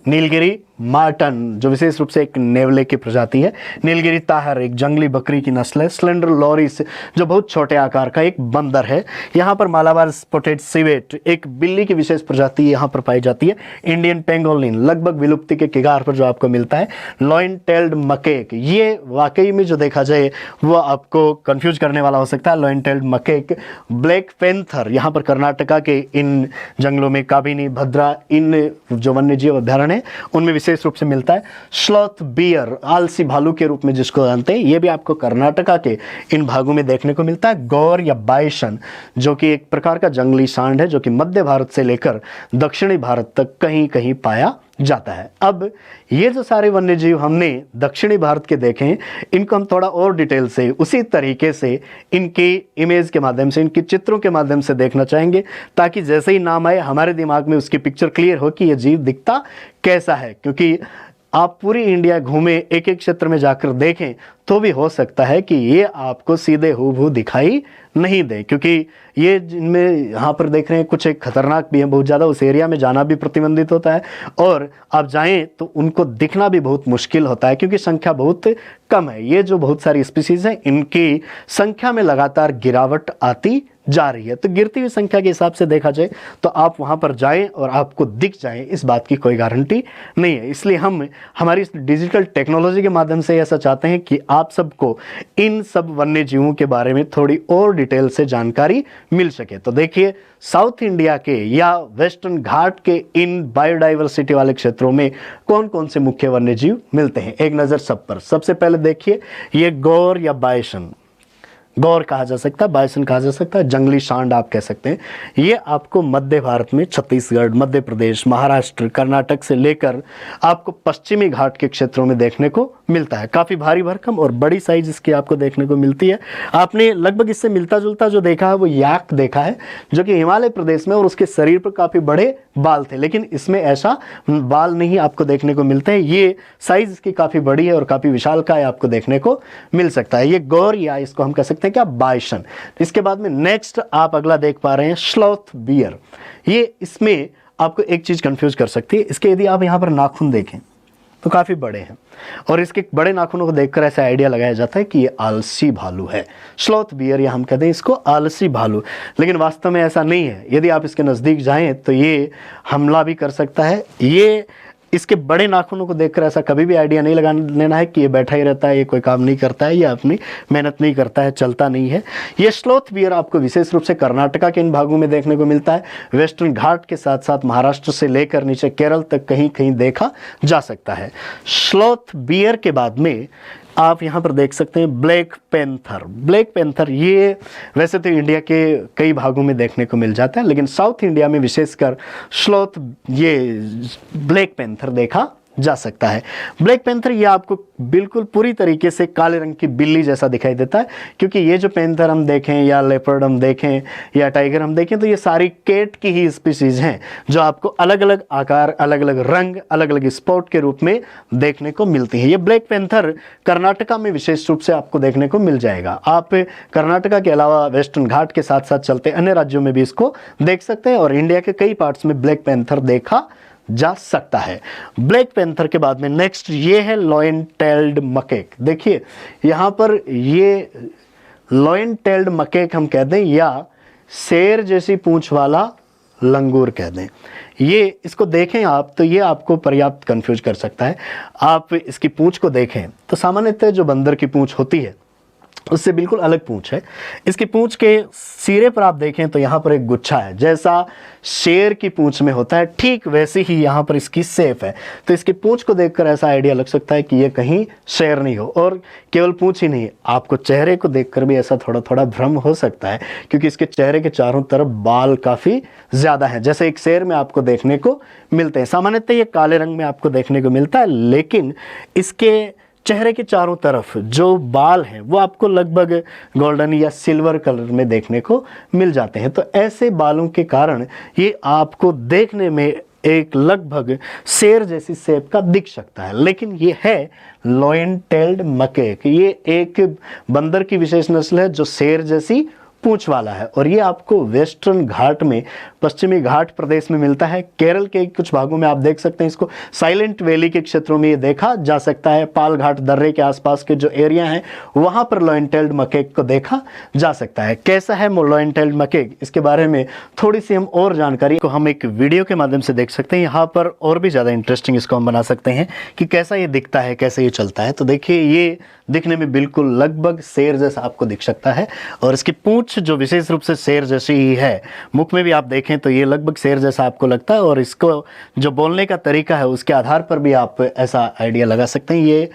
नीलगिरी मार्टन जो विशेष रूप से एक नेवले की प्रजाति है, नीलगिरी ताहर एक जंगली बकरी की नस्ल है, स्लेंडर लॉरिस जो बहुत छोटे आकार का एक बंदर है, यहाँ पर मालाबार स्पॉटेड सिवेट एक बिल्ली की विशेष प्रजाति यहाँ पर पाई जाती है, इंडियन पेंगोलिन लगभग विलुप्ति के किगार पर जो आपको मिलता है, लॉइन टेल्ड मकेक, ये वाकई में जो देखा जाए वो आपको कंफ्यूज करने वाला हो सकता है, लॉइन टेल्ड मकेक, ब्लैक पेंथर यहाँ पर कर्नाटका के इन जंगलों में, काबिनी भद्रा इन जो वन्य जीव अभ्यारण्य है उनमें विशेष रूप से मिलता है, स्लॉथ बियर आलसी भालू के रूप में जिसको जानते हैं, ये भी आपको कर्नाटका के इन भागों में देखने को मिलता है, गौर या बाइसन जो कि एक प्रकार का जंगली सांड है जो कि मध्य भारत से लेकर दक्षिणी भारत तक कहीं कहीं पाया जाता है। अब ये जो सारे वन्य जीव हमने दक्षिणी भारत के देखे हैं, इनको हम थोड़ा और डिटेल से उसी तरीके से इनकी इमेज के माध्यम से, इनके चित्रों के माध्यम से देखना चाहेंगे, ताकि जैसे ही नाम आए हमारे दिमाग में उसकी पिक्चर क्लियर हो कि ये जीव दिखता कैसा है। क्योंकि आप पूरी इंडिया घूमें, एक एक क्षेत्र में जाकर देखें तो भी हो सकता है कि ये आपको सीधे हूबहू दिखाई नहीं दे, क्योंकि ये जिनमें यहाँ पर देख रहे हैं कुछ एक खतरनाक भी हैं बहुत ज़्यादा, उस एरिया में जाना भी प्रतिबंधित होता है और आप जाएं तो उनको दिखना भी बहुत मुश्किल होता है क्योंकि संख्या बहुत कम है। ये जो बहुत सारी स्पीसीज हैं इनकी संख्या में लगातार गिरावट आती जा रही है। तो गिरती हुई संख्या के हिसाब से देखा जाए तो आप वहाँ पर जाएं और आपको दिख जाएं, इस बात की कोई गारंटी नहीं है। इसलिए हम हमारी इस डिजिटल टेक्नोलॉजी के माध्यम से ऐसा चाहते हैं कि आप सबको इन सब वन्य जीवों के बारे में थोड़ी और डिटेल से जानकारी मिल सके। तो देखिए, साउथ इंडिया के या वेस्टर्न घाट के इन बायोडाइवर्सिटी वाले क्षेत्रों में कौन कौन से मुख्य वन्य जीव मिलते हैं, एक नज़र सब पर। सबसे पहले देखिए, ये गौर या बाइसन, गौर कहा जा सकता है, बाइसन कहा जा सकता है, जंगली सांड आप कह सकते हैं। ये आपको मध्य भारत में छत्तीसगढ़, मध्य प्रदेश, महाराष्ट्र, कर्नाटक से लेकर आपको पश्चिमी घाट के क्षेत्रों में देखने को मिलता है। काफ़ी भारी भरकम और बड़ी साइज इसकी आपको देखने को मिलती है। आपने लगभग इससे मिलता जुलता जो देखा है वो याक देखा है, जो कि हिमालय प्रदेश में, और उसके शरीर पर काफ़ी बड़े बाल थे, लेकिन इसमें ऐसा बाल नहीं आपको देखने को मिलते हैं। ये साइज इसकी काफ़ी बड़ी है और काफ़ी विशालकाय आपको देखने को मिल सकता है। ये गौर या इसको हम कह सकते हैं क्या, बाइसन। इसके बाद में नेक्स्ट आप अगला देख पा रहे हैं स्लॉथ बियर। ये इसमें आपको एक चीज़ कंफ्यूज कर सकती है, इसके यदि आप यहाँ पर नाखून देखें तो काफ़ी बड़े हैं और इसके बड़े नाखूनों को देखकर ऐसा आइडिया लगाया जाता है कि ये आलसी भालू है, स्लॉथ बियर, या हम कहते हैं इसको आलसी भालू, लेकिन वास्तव में ऐसा नहीं है। यदि आप इसके नज़दीक जाएं तो ये हमला भी कर सकता है। ये इसके बड़े नाखूनों को देखकर ऐसा कभी भी आइडिया नहीं लगा लेना है कि ये बैठा ही रहता है, ये कोई काम नहीं करता है, या अपनी मेहनत नहीं करता है, चलता नहीं है। ये स्लॉथ बियर आपको विशेष रूप से कर्नाटका के इन भागों में देखने को मिलता है। वेस्टर्न घाट के साथ साथ महाराष्ट्र से लेकर नीचे केरल तक कहीं कहीं देखा जा सकता है। स्लॉथ बियर के बाद में आप यहाँ पर देख सकते हैं ब्लैक पैंथर। ब्लैक पैंथर ये वैसे तो इंडिया के कई भागों में देखने को मिल जाता है, लेकिन साउथ इंडिया में विशेषकर स्लॉथ ये ब्लैक पैंथर देखा जा सकता है। ब्लैक पैंथर ये आपको बिल्कुल पूरी तरीके से काले रंग की बिल्ली जैसा दिखाई देता है, क्योंकि ये जो पैंथर हम देखें या लेपर्ड हम देखें या टाइगर हम देखें तो ये सारी कैट की ही स्पीसीज हैं जो आपको अलग अलग आकार, अलग अलग रंग, अलग अलग स्पॉट के रूप में देखने को मिलती है। ये ब्लैक पैंथर कर्नाटका में विशेष रूप से आपको देखने को मिल जाएगा। आप कर्नाटका के अलावा वेस्टर्न घाट के साथ साथ चलते अन्य राज्यों में भी इसको देख सकते हैं और इंडिया के कई पार्ट्स में ब्लैक पैंथर देखा जा सकता है। ब्लैक पैंथर के बाद में नेक्स्ट ये है लॉयन टेल्ड मकेक। देखिए यहाँ पर ये लॉयन टेल्ड मकेक हम कह दें या शेर जैसी पूंछ वाला लंगूर कह दें, ये इसको देखें आप तो ये आपको पर्याप्त कंफ्यूज कर सकता है। आप इसकी पूंछ को देखें तो सामान्यतः जो बंदर की पूंछ होती है उससे बिल्कुल अलग पूंछ है। इसकी पूंछ के सिरे पर आप देखें तो यहाँ पर एक गुच्छा है, जैसा शेर की पूंछ में होता है ठीक वैसे ही यहाँ पर इसकी सेफ है। तो इसकी पूंछ को देखकर ऐसा आइडिया लग सकता है कि ये कहीं शेर नहीं हो। और केवल पूंछ ही नहीं, आपको चेहरे को देखकर भी ऐसा थोड़ा थोड़ा भ्रम हो सकता है, क्योंकि इसके चेहरे के चारों तरफ बाल काफ़ी ज़्यादा हैं, जैसे एक शेर में आपको देखने को मिलते हैं। सामान्यतः ये काले रंग में आपको देखने को मिलता है, लेकिन इसके चेहरे के चारों तरफ जो बाल हैं वो आपको लगभग गोल्डन या सिल्वर कलर में देखने को मिल जाते हैं। तो ऐसे बालों के कारण ये आपको देखने में एक लगभग शेर जैसी शेप का दिख सकता है, लेकिन ये है लॉयन टेल्ड मकेक। ये एक बंदर की विशेष नस्ल है जो शेर जैसी पूंछ वाला है, और ये आपको वेस्टर्न घाट में, पश्चिमी घाट प्रदेश में मिलता है। केरल के कुछ भागों में आप देख सकते हैं इसको, साइलेंट वैली के क्षेत्रों में ये देखा जा सकता है। पाल घाट दर्रे के आसपास के जो एरिया हैं वहां पर लॉयन टेल्ड मकेक को देखा जा सकता है। कैसा है लॉयन टेल्ड मकेक, इसके बारे में थोड़ी सी हम और जानकारी को हम एक वीडियो के माध्यम से देख सकते हैं। यहाँ पर और भी ज़्यादा इंटरेस्टिंग इसको हम बना सकते हैं कि कैसा ये दिखता है, कैसे ये चलता है। तो देखिए, ये दिखने में बिल्कुल लगभग शेर जैसा आपको दिख सकता है, और इसकी पूंछ जो विशेष रूप से शेर जैसी ही है। मुख में भी आप देखें तो ये लगभग शेर जैसा आपको लगता है, और इसको जो बोलने का तरीका है उसके आधार पर भी आप ऐसा आइडिया लगा सकते हैं। ये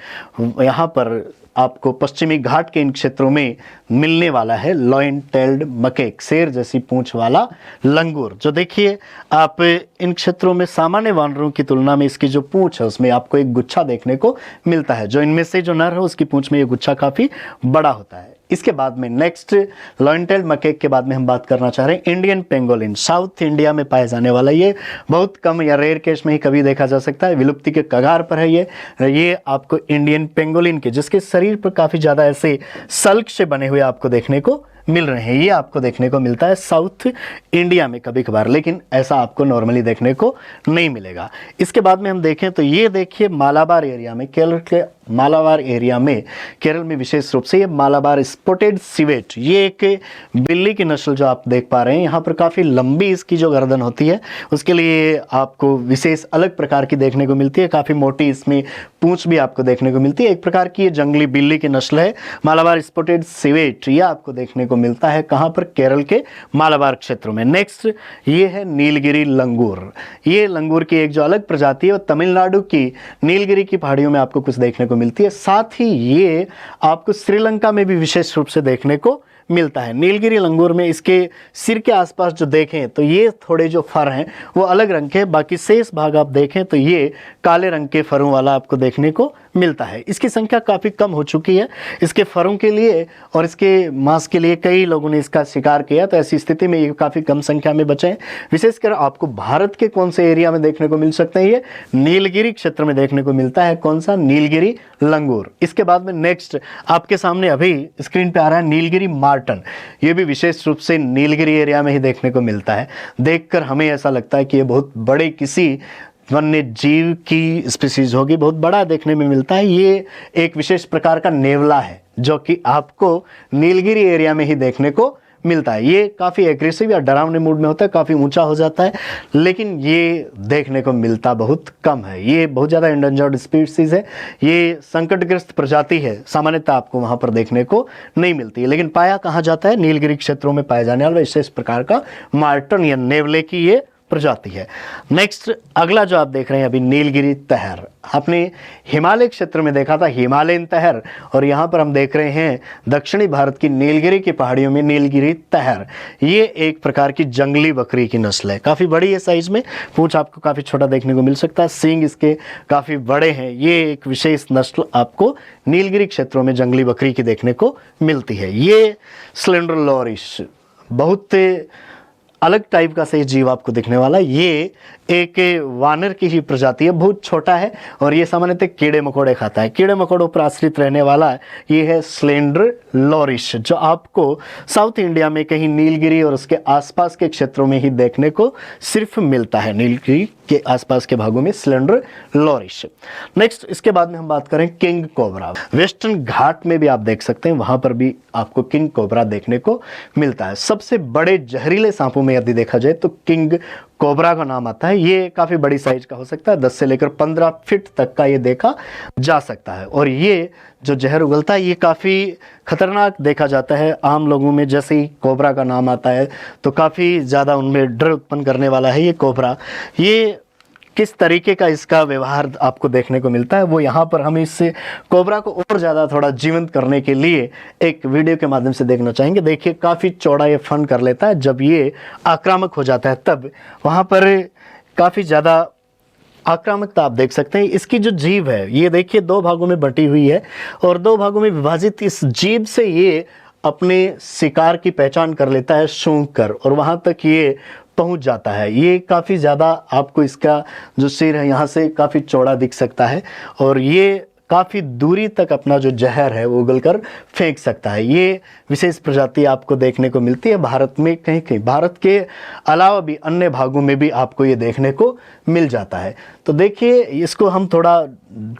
यहाँ पर आपको पश्चिमी घाट के इन क्षेत्रों में मिलने वाला है लॉयन टेल्ड मकेक, शेर जैसी पूंछ वाला लंगूर। जो देखिए, आप इन क्षेत्रों में सामान्य वानरों की तुलना में इसकी जो पूंछ है उसमें आपको एक गुच्छा देखने को मिलता है। जो इनमें से जो नर है उसकी पूंछ में ये गुच्छा काफी बड़ा होता है। इसके बाद में नेक्स्ट लॉयन टेल्ड मकेक के बाद में हम बात करना चाह रहे हैं इंडियन पेंगोलिन। साउथ इंडिया में पाया जाने वाला, ये बहुत कम या रेयर केस में ही कभी देखा जा सकता है, विलुप्ति के कगार पर है ये आपको इंडियन पेंगोलिन के, जिसके शरीर पर काफी ज्यादा ऐसे सल्क से बने हुए आपको देखने को मिल रहे हैं। ये आपको देखने को मिलता है साउथ इंडिया में कभी कभार, लेकिन ऐसा आपको नॉर्मली देखने को नहीं मिलेगा। इसके बाद में हम देखें तो ये देखिए मालाबार एरिया में, केरल के मालाबार एरिया में, केरल में विशेष रूप से ये मालाबार स्पॉटेड सिवेट, ये एक बिल्ली की नस्ल जो आप देख पा रहे हैं। यहाँ पर काफ़ी लंबी इसकी जो गर्दन होती है उसके लिए आपको विशेष अलग प्रकार की देखने को मिलती है। काफ़ी मोटी इसमें पूंछ भी आपको देखने को मिलती है। एक प्रकार की ये जंगली बिल्ली की नस्ल है मालाबार स्पॉटेड सिवेट। ये आपको देखने को मिलता है कहाँ पर, केरल के मालाबार क्षेत्रों में। नेक्स्ट ये है नीलगिरी लंगूर। ये लंगूर की एक जो अलग प्रजाति है वो तमिलनाडु की नीलगिरी की पहाड़ियों में आपको कुछ देखने को मिलती है। साथ ही ये आपको श्रीलंका में भी विशेष रूप से देखने को मिलता है। नीलगिरी लंगूर में इसके सिर के आसपास जो देखें तो ये थोड़े जो फर हैं वो अलग रंग के, बाकी शेष भाग आप देखें तो ये काले रंग के फरों वाला आपको देखने को मिलता है। इसकी संख्या काफ़ी कम हो चुकी है। इसके फरों के लिए और इसके मांस के लिए कई लोगों ने इसका शिकार किया, तो ऐसी स्थिति में ये काफ़ी कम संख्या में बचे हैं। विशेषकर आपको भारत के कौन से एरिया में देखने को मिल सकते हैं, ये नीलगिरी क्षेत्र में देखने को मिलता है। कौन सा? नीलगिरी लंगूर। इसके बाद में नेक्स्ट आपके सामने अभी स्क्रीन पे आ रहा है नीलगिरी मार्टन। ये भी विशेष रूप से नीलगिरी एरिया में ही देखने को मिलता है। देखकर हमें ऐसा लगता है कि ये बहुत बड़े किसी वन्य जीव की स्पीसीज होगी, बहुत बड़ा देखने में मिलता है। ये एक विशेष प्रकार का नेवला है जो कि आपको नीलगिरी एरिया में ही देखने को मिलता है। ये काफ़ी एग्रेसिव या डरावने मूड में होता है, काफ़ी ऊंचा हो जाता है, लेकिन ये देखने को मिलता बहुत कम है। ये बहुत ज़्यादा एंडेंजर्ड स्पीसीज है, ये संकटग्रस्त प्रजाति है, सामान्यतः आपको वहाँ पर देखने को नहीं मिलती है। लेकिन पाया कहाँ जाता है? नीलगिरी क्षेत्रों में पाया जाने वाला विशेष प्रकार का मार्टन या नेवले की ये प्रजाति है। नेक्स्ट अगला जो आप देख रहे हैं अभी नीलगिरी तहर। आपने हिमालय क्षेत्र में देखा था हिमालयन तहर, और यहाँ पर हम देख रहे हैं दक्षिणी भारत की नीलगिरी की पहाड़ियों में नीलगिरी तहर। ये एक प्रकार की जंगली बकरी की नस्ल है, काफ़ी बड़ी है साइज में, पूंछ आपको काफ़ी छोटा देखने को मिल सकता है, सींग इसके काफ़ी बड़े हैं। ये एक विशेष नस्ल आपको नीलगिरी क्षेत्रों में जंगली बकरी की देखने को मिलती है। ये स्लेंडर लॉरिश बहुत अलग टाइप का सही जीव आपको दिखने वाला। ये एक वानर की ही प्रजाति है, बहुत छोटा है, और ये सामान्यतः कीड़े मकोड़े खाता है। कीड़े मकोड़ों पर आश्रित रहने वाला ये है स्लेंडर लॉरिश, जो आपको साउथ इंडिया में कहीं नीलगिरी और उसके आसपास के क्षेत्रों में ही देखने को सिर्फ मिलता है, नीलगिरी के आसपास के भागों में स्लेंडर लॉरिश। नेक्स्ट इसके बाद में हम बात करें किंग कोबरा। वेस्टर्न घाट में भी आप देख सकते हैं, वहां पर भी आपको किंग कोबरा देखने को मिलता है। सबसे बड़े जहरीले सांपों में यदि देखा जाए तो किंग कोबरा का नाम आता है। ये काफ़ी बड़ी साइज का हो सकता है, 10 से लेकर 15 फीट तक का ये देखा जा सकता है, और ये जो जहर उगलता है ये काफ़ी खतरनाक देखा जाता है आम लोगों में। जैसे ही कोबरा का नाम आता है तो काफ़ी ज़्यादा उनमें डर उत्पन्न करने वाला है ये कोबरा। ये किस तरीके का इसका व्यवहार आपको देखने को मिलता है वो यहाँ पर हम इस कोबरा को और ज़्यादा थोड़ा जीवंत करने के लिए एक वीडियो के माध्यम से देखना चाहेंगे। देखिए काफ़ी चौड़ा ये फन कर लेता है, जब ये आक्रामक हो जाता है तब वहाँ पर काफ़ी ज़्यादा आक्रामकता आप देख सकते हैं। इसकी जो जीभ है ये देखिए 2 भागों में बटी हुई है और 2 भागों में विभाजित इस जीभ से ये अपने शिकार की पहचान कर लेता है सूंघ कर, और वहाँ तक ये पहुँच जाता है। ये काफ़ी ज़्यादा आपको इसका जो सिर है यहाँ से काफ़ी चौड़ा दिख सकता है और ये काफ़ी दूरी तक अपना जो जहर है वो उगलकर फेंक सकता है। ये विशेष प्रजाति आपको देखने को मिलती है भारत में कहीं कहीं, भारत के अलावा भी अन्य भागों में भी आपको ये देखने को मिल जाता है। तो देखिए इसको हम थोड़ा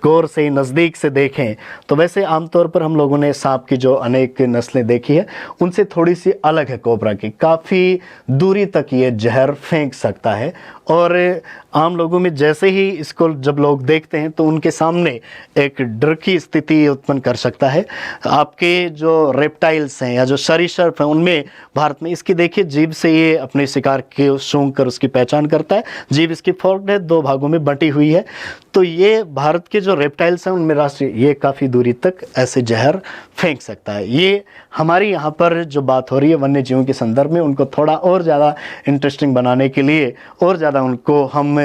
गौर से नज़दीक से देखें तो वैसे आमतौर पर हम लोगों ने सांप की जो अनेक नस्लें देखी है उनसे थोड़ी सी अलग है कोबरा की, काफ़ी दूरी तक ये जहर फेंक सकता है और आम लोगों में जैसे ही इसको जब लोग देखते हैं तो उनके सामने एक डर की स्थिति उत्पन्न कर सकता है। आपके जो रेप्टाइल्स हैं या जो सरीसृप हैं उनमें भारत में इसकी देखिए जीभ से ये अपने शिकार के सूंघ कर उसकी पहचान करता है। जीभ इसकी फोर्क्ड है, 2 भागों में बटी हुई है। तो ये भारत के जो रेप्टाइल्स हैं उनमें राष्ट्रीय ये काफ़ी दूरी तक ऐसे जहर फेंक सकता है। ये हमारी यहाँ पर जो बात हो रही है वन्य जीवों के संदर्भ में उनको थोड़ा और ज़्यादा इंटरेस्टिंग बनाने के लिए और ज़्यादा उनको हम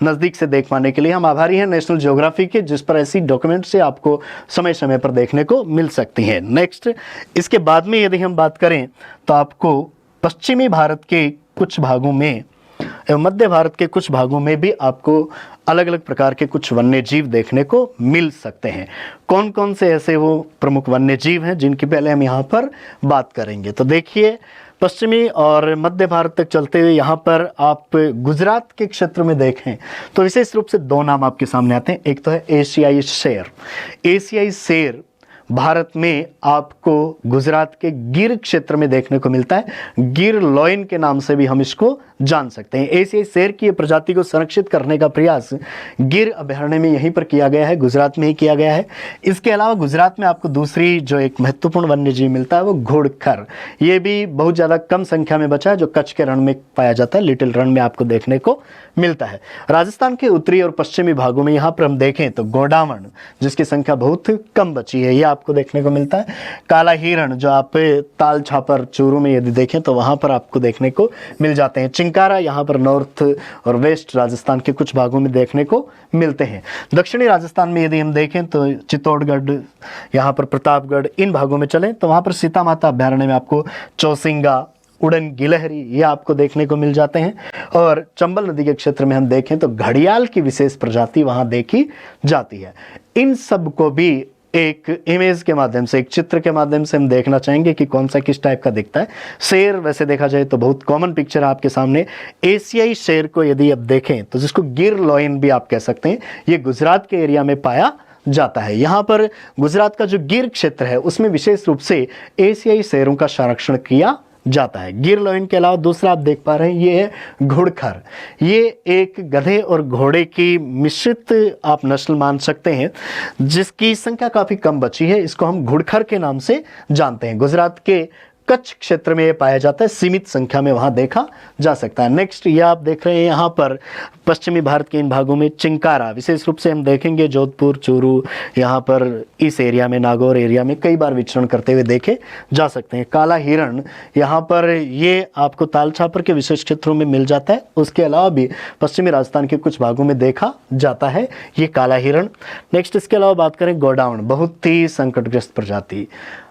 नज़दीक से देख पाने के लिए हम आभारी हैं नेशनल ज्योग्राफी के, जिस पर ऐसी डॉक्यूमेंट से आपको समय समय पर देखने को मिल सकती हैं। नेक्स्ट इसके बाद में यदि हम बात करें तो आपको पश्चिमी भारत के कुछ भागों में एवं मध्य भारत के कुछ भागों में भी आपको अलग अलग प्रकार के कुछ वन्य जीव देखने को मिल सकते हैं। कौन कौन से ऐसे वो प्रमुख वन्य जीव हैं जिनकी पहले हम यहाँ पर बात करेंगे। तो देखिए पश्चिमी और मध्य भारत तक चलते हुए यहाँ पर आप गुजरात के क्षेत्र में देखें तो विशेष रूप से 2 नाम आपके सामने आते हैं। एक तो है एशियाई शेर। एशियाई शेर भारत में आपको गुजरात के गिर क्षेत्र में देखने को मिलता है। गिर लॉयन के नाम से भी हम इसको जान सकते हैं। एशियाई शेर की प्रजाति को संरक्षित करने का प्रयास गिर अभयारण्य में यहीं पर किया गया है, गुजरात में ही किया गया है। इसके अलावा गुजरात में आपको दूसरी जो एक महत्वपूर्ण वन्य जीव मिलता है वो घोड़खर। ये भी बहुत ज़्यादा कम संख्या में बचा है, जो कच्छ के रण में पाया जाता है, लिटिल रण में आपको देखने को मिलता है। राजस्थान के उत्तरी और पश्चिमी भागों में यहाँ पर हम देखें तो गोडावण, जिसकी संख्या बहुत कम बची है, ये आपको देखने को मिलता है। काला हिरण जो आप ताल छापर चूरू में यदि देखें तो वहाँ पर आपको देखने को मिल जाते हैं। चिंकारा यहाँ पर नॉर्थ और वेस्ट राजस्थान के कुछ भागों में देखने को मिलते हैं। दक्षिणी राजस्थान में यदि हम देखें तो चित्तौड़गढ़, यहाँ पर प्रतापगढ़, इन भागों में चलें तो वहाँ पर सीता माता अभयारण्य में आपको चौसिंगा, उड़न गिलहरी ये आपको देखने को मिल जाते हैं। और चंबल नदी के क्षेत्र में हम देखें तो घड़ियाल की विशेष प्रजाति वहाँ देखी जाती है। इन सब को भी एक इमेज के माध्यम से, एक चित्र के माध्यम से हम देखना चाहेंगे कि कौन सा किस टाइप का दिखता है। शेर वैसे देखा जाए तो बहुत कॉमन पिक्चर है आपके सामने। एशियाई शेर को यदि आप देखें तो जिसको गिर लॉयन भी आप कह सकते हैं, ये गुजरात के एरिया में पाया जाता है। यहाँ पर गुजरात का जो गिर क्षेत्र है उसमें विशेष रूप से एशियाई शेरों का संरक्षण किया जाता है। गिर लॉयन के अलावा दूसरा आप देख पा रहे हैं ये है घुड़खर। ये एक गधे और घोड़े की मिश्रित आप नस्ल मान सकते हैं, जिसकी संख्या काफ़ी कम बची है। इसको हम घुड़खर के नाम से जानते हैं। गुजरात के कच्छ क्षेत्र में ये पाया जाता है, सीमित संख्या में वहाँ देखा जा सकता है। नेक्स्ट ये आप देख रहे हैं यहाँ पर पश्चिमी भारत के इन भागों में चिंकारा, विशेष रूप से हम देखेंगे जोधपुर, चूरू, यहाँ पर इस एरिया में, नागौर एरिया में कई बार विचरण करते हुए देखे जा सकते हैं। काला हिरण यहाँ पर ये आपको ताल छापर के विशेष क्षेत्रों में मिल जाता है। उसके अलावा भी पश्चिमी राजस्थान के कुछ भागों में देखा जाता है ये काला हिरण। नेक्स्ट इसके अलावा बात करें गोडावण, बहुत ही संकटग्रस्त प्रजाति,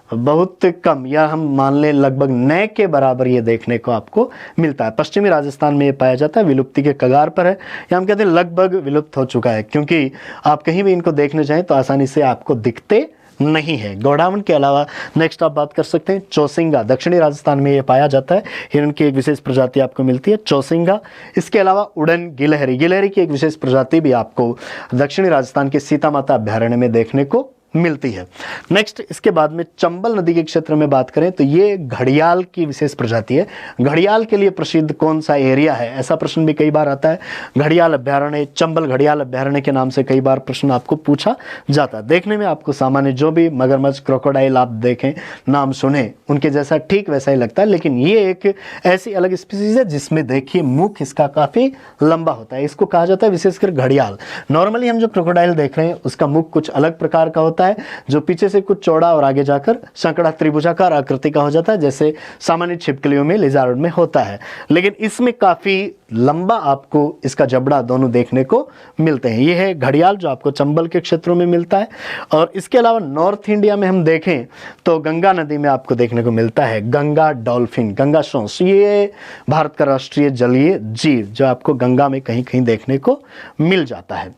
बहुत कम या हम मान लें लगभग न के बराबर ये देखने को आपको मिलता है। पश्चिमी राजस्थान में ये पाया जाता है, विलुप्ति के कगार पर है, या हम कहते हैं लगभग विलुप्त हो चुका है, क्योंकि आप कहीं भी इनको देखने जाएं तो आसानी से आपको दिखते नहीं है। गोडावण के अलावा नेक्स्ट आप बात कर सकते हैं चौसिंगा, दक्षिणी राजस्थान में ये पाया जाता है। हिरण की एक विशेष प्रजाति आपको मिलती है चौसिंगा। इसके अलावा उड़न गिलहरी, गिलहरी की एक विशेष प्रजाति भी आपको दक्षिणी राजस्थान के सीता माता अभयारण्य में देखने को मिलती है। नेक्स्ट इसके बाद में चंबल नदी के क्षेत्र में बात करें तो ये घड़ियाल की विशेष प्रजाति है। घड़ियाल के लिए प्रसिद्ध कौन सा एरिया है, ऐसा प्रश्न भी कई बार आता है। घड़ियाल अभयारण्य, चंबल घड़ियाल अभयारण्य के नाम से कई बार प्रश्न आपको पूछा जाता है। देखने में आपको सामान्य जो भी मगरमच्छ, क्रोकोडाइल आप देखें, नाम सुने, उनके जैसा ठीक वैसा ही लगता है, लेकिन ये एक ऐसी अलग स्पीसीज है जिसमें देखिए मुख इसका काफ़ी लंबा होता है। इसको कहा जाता है विशेषकर घड़ियाल। नॉर्मली हम जो क्रोकोडाइल देख रहे हैं उसका मुख कुछ अलग प्रकार का होता है, होता है जो पीछे से कुछ चौड़ा और आगे जाकर संकड़ा त्रिभुजाकार आकृति का हो जाता है, जैसे सामान्य छिपकलियों में, लिजार्ड में होता है। लेकिन इसमें काफ़ी लंबा आपको इसका जबड़ा दोनों देखने को मिलते हैं। यह है घड़ियाल जो आपको चंबल के क्षेत्रों में मिलता है। और इसके अलावा नॉर्थ इंडिया में हम देखें तो गंगा नदी में आपको देखने को मिलता है गंगा डॉल्फिन, गंगा सोंस। ये भारत का राष्ट्रीय जलीय जीव जो आपको गंगा में कहीं कहीं देखने को मिल जाता है।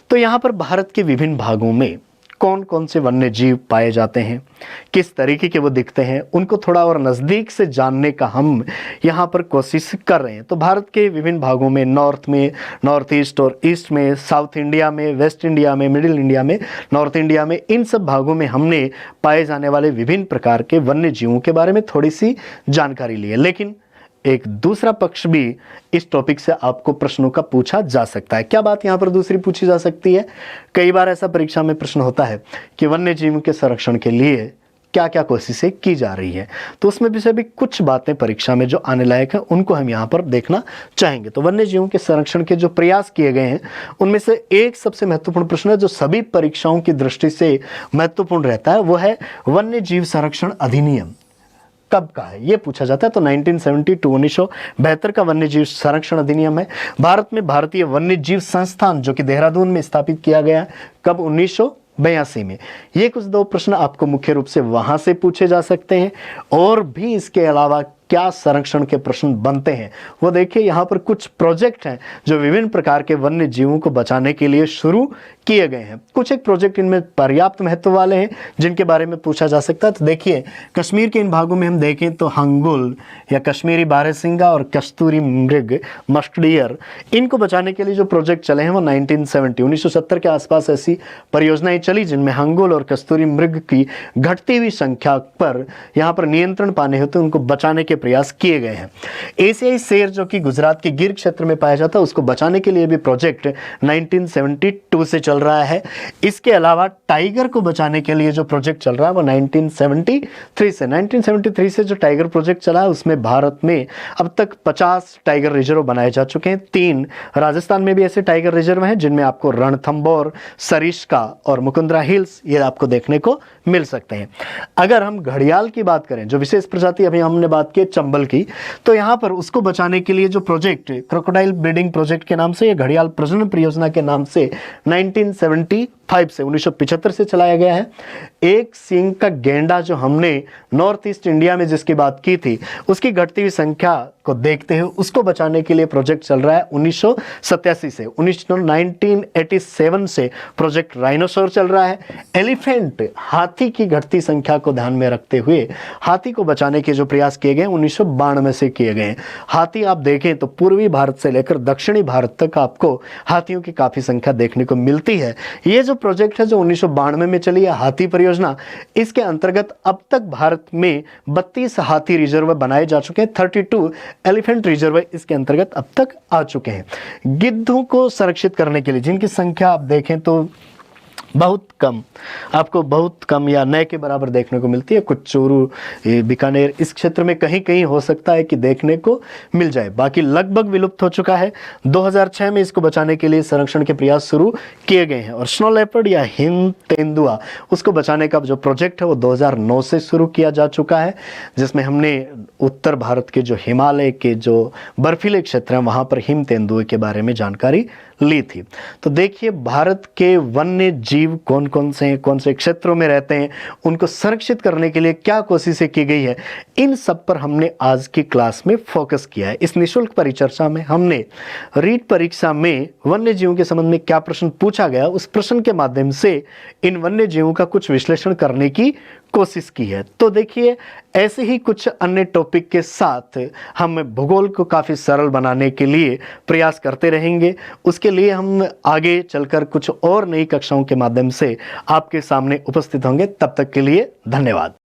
तो यहाँ पर भारत के विभिन्न भागों में कौन कौन से वन्य जीव पाए जाते हैं, किस तरीके के वो दिखते हैं, उनको थोड़ा और नज़दीक से जानने का हम यहाँ पर कोशिश कर रहे हैं। तो भारत के विभिन्न भागों में, नॉर्थ में, नॉर्थ ईस्ट और ईस्ट में, साउथ इंडिया में, वेस्ट इंडिया में, मिडिल इंडिया में, नॉर्थ इंडिया में, इन सब भागों में हमने पाए जाने वाले विभिन्न प्रकार के वन्य जीवों के बारे में थोड़ी सी जानकारी ली है। लेकिन एक दूसरा पक्ष भी इस टॉपिक से आपको प्रश्नों का पूछा जा सकता है। क्या बात यहाँ पर दूसरी पूछी जा सकती है? कई बार ऐसा परीक्षा में प्रश्न होता है कि वन्य जीवों के संरक्षण के लिए क्या क्या कोशिशें की जा रही है। तो उसमें भी से भी कुछ बातें परीक्षा में जो आने लायक हैं उनको हम यहाँ पर देखना चाहेंगे। तो वन्य जीवों के संरक्षण के जो प्रयास किए गए हैं उनमें से एक सबसे महत्वपूर्ण प्रश्न है जो सभी परीक्षाओं की दृष्टि से महत्वपूर्ण रहता है, वो है वन्य जीव संरक्षण अधिनियम कब का है, ये पूछा जाता है। तो 1972 का वन्य जीव संरक्षण अधिनियम है। भारत में भारतीय वन्य जीव संस्थान जो कि देहरादून में स्थापित किया गया है, कब? 1982 में। ये कुछ दो प्रश्न आपको मुख्य रूप से वहां से पूछे जा सकते हैं। और भी इसके अलावा क्या संरक्षण के प्रश्न बनते हैं वो देखिए। यहाँ पर कुछ प्रोजेक्ट हैं जो विभिन्न प्रकार के वन्य जीवों को बचाने के लिए शुरू किए गए हैं। कुछ एक प्रोजेक्ट इनमें पर्याप्त महत्व वाले हैं जिनके बारे में पूछा जा सकता है। तो देखिए, कश्मीर के इन भागों में हम देखें तो हंगुल या कश्मीरी बारहसिंगा और कस्तूरी मृग, मस्क डियर, इनको बचाने के लिए जो प्रोजेक्ट चले हैं वो 1970 के आसपास ऐसी परियोजनाएं चली जिनमें हंगुल और कस्तूरी मृग की घटती हुई संख्या पर यहाँ पर नियंत्रण पाने हेतु उनको बचाने के प्रयास किए गए हैं। एशियाई शेर जो कि गुजरात के गिर क्षेत्र में पाया जाता है उसको बचाने के लिए भी प्रोजेक्ट 1972 से चल रहा है। इसके अलावा टाइगर को बचाने के लिए जो प्रोजेक्ट चल रहा है वो 1973 से जो टाइगर प्रोजेक्ट चला है उसमें भारत में अब तक 50 टाइगर रिजर्व बनाए जा चुके हैं। 3 राजस्थान में भी ऐसे टाइगर रिजर्व हैं जिनमें आपको रणथंभौर, सरिस्का और मुकुंदरा हिल्स ये आपको देखने को मिल सकते हैं। अगर हम घड़ियाल की बात करें, जो विशेष प्रजाति अभी हमने बात की चंबल की, तो यहाँ पर उसको बचाने के लिए जो प्रोजेक्ट क्रोकोडाइल ब्रीडिंग प्रोजेक्ट के नाम से या घड़ियाल प्रजनन परियोजना के नाम से 1975 से चलाया गया है। एक सींग का गेंडा जो हमने नॉर्थ ईस्ट इंडिया में जिसकी बात की थी उसकी घटती हुई संख्या को देखते हुए उसको बचाने के लिए प्रोजेक्ट चल रहा है 1987 से। 1987 से प्रोजेक्ट राइनोसोर चल रहा है। एलिफेंट, हाथी की घटती संख्या को ध्यान में रखते हुए हाथी को बचाने के जो प्रयास किए गए 1992 से किए गए हैं। हाथी आप देखें तो पूर्वी भारत से लेकर दक्षिणी भारत तक आपको हाथियों की काफी संख्या देखने को मिलती है। ये जो प्रोजेक्ट है जो 1992 में चली है हाथी परियोजना, इसके अंतर्गत अब तक भारत में 32 हाथी रिजर्व बनाए जा चुके हैं। 32 एलिफेंट रिजर्व इसके अंतर्गत अब तक आ चुके हैं। गिद्धों को संरक्षित करने के लिए जिनकी संख्या आप देखें तो बहुत कम, आपको बहुत कम या नए के बराबर देखने को मिलती है। कुछ चोरू, बीकानेर, इस क्षेत्र में कहीं कहीं हो सकता है कि देखने को मिल जाए, बाकी लगभग विलुप्त हो चुका है। 2006 में इसको बचाने के लिए संरक्षण के प्रयास शुरू किए गए हैं। और स्नो लेपर्ड या हिम तेंदुआ, उसको बचाने का जो प्रोजेक्ट है वो 2009 से शुरू किया जा चुका है, जिसमें हमने उत्तर भारत के जो हिमालय के जो बर्फीले क्षेत्र हैं वहाँ पर हिम तेंदुए के बारे में जानकारी ली थी। तो देखिए, भारत के वन्य जीव कौन कौन से हैं, कौन से क्षेत्रों में रहते हैं, उनको संरक्षित करने के लिए क्या कोशिशें की गई है, इन सब पर हमने आज की क्लास में फोकस किया है। इस निःशुल्क परिचर्चा में हमने रीट परीक्षा में वन्य जीवों के संबंध में क्या प्रश्न पूछा गया उस प्रश्न के माध्यम से इन वन्य जीवों का कुछ विश्लेषण करने की कोशिश की है। तो देखिए, ऐसे ही कुछ अन्य टॉपिक के साथ हम भूगोल को काफ़ी सरल बनाने के लिए प्रयास करते रहेंगे। उसके लिए हम आगे चलकर कुछ और नई कक्षाओं के माध्यम से आपके सामने उपस्थित होंगे। तब तक के लिए धन्यवाद।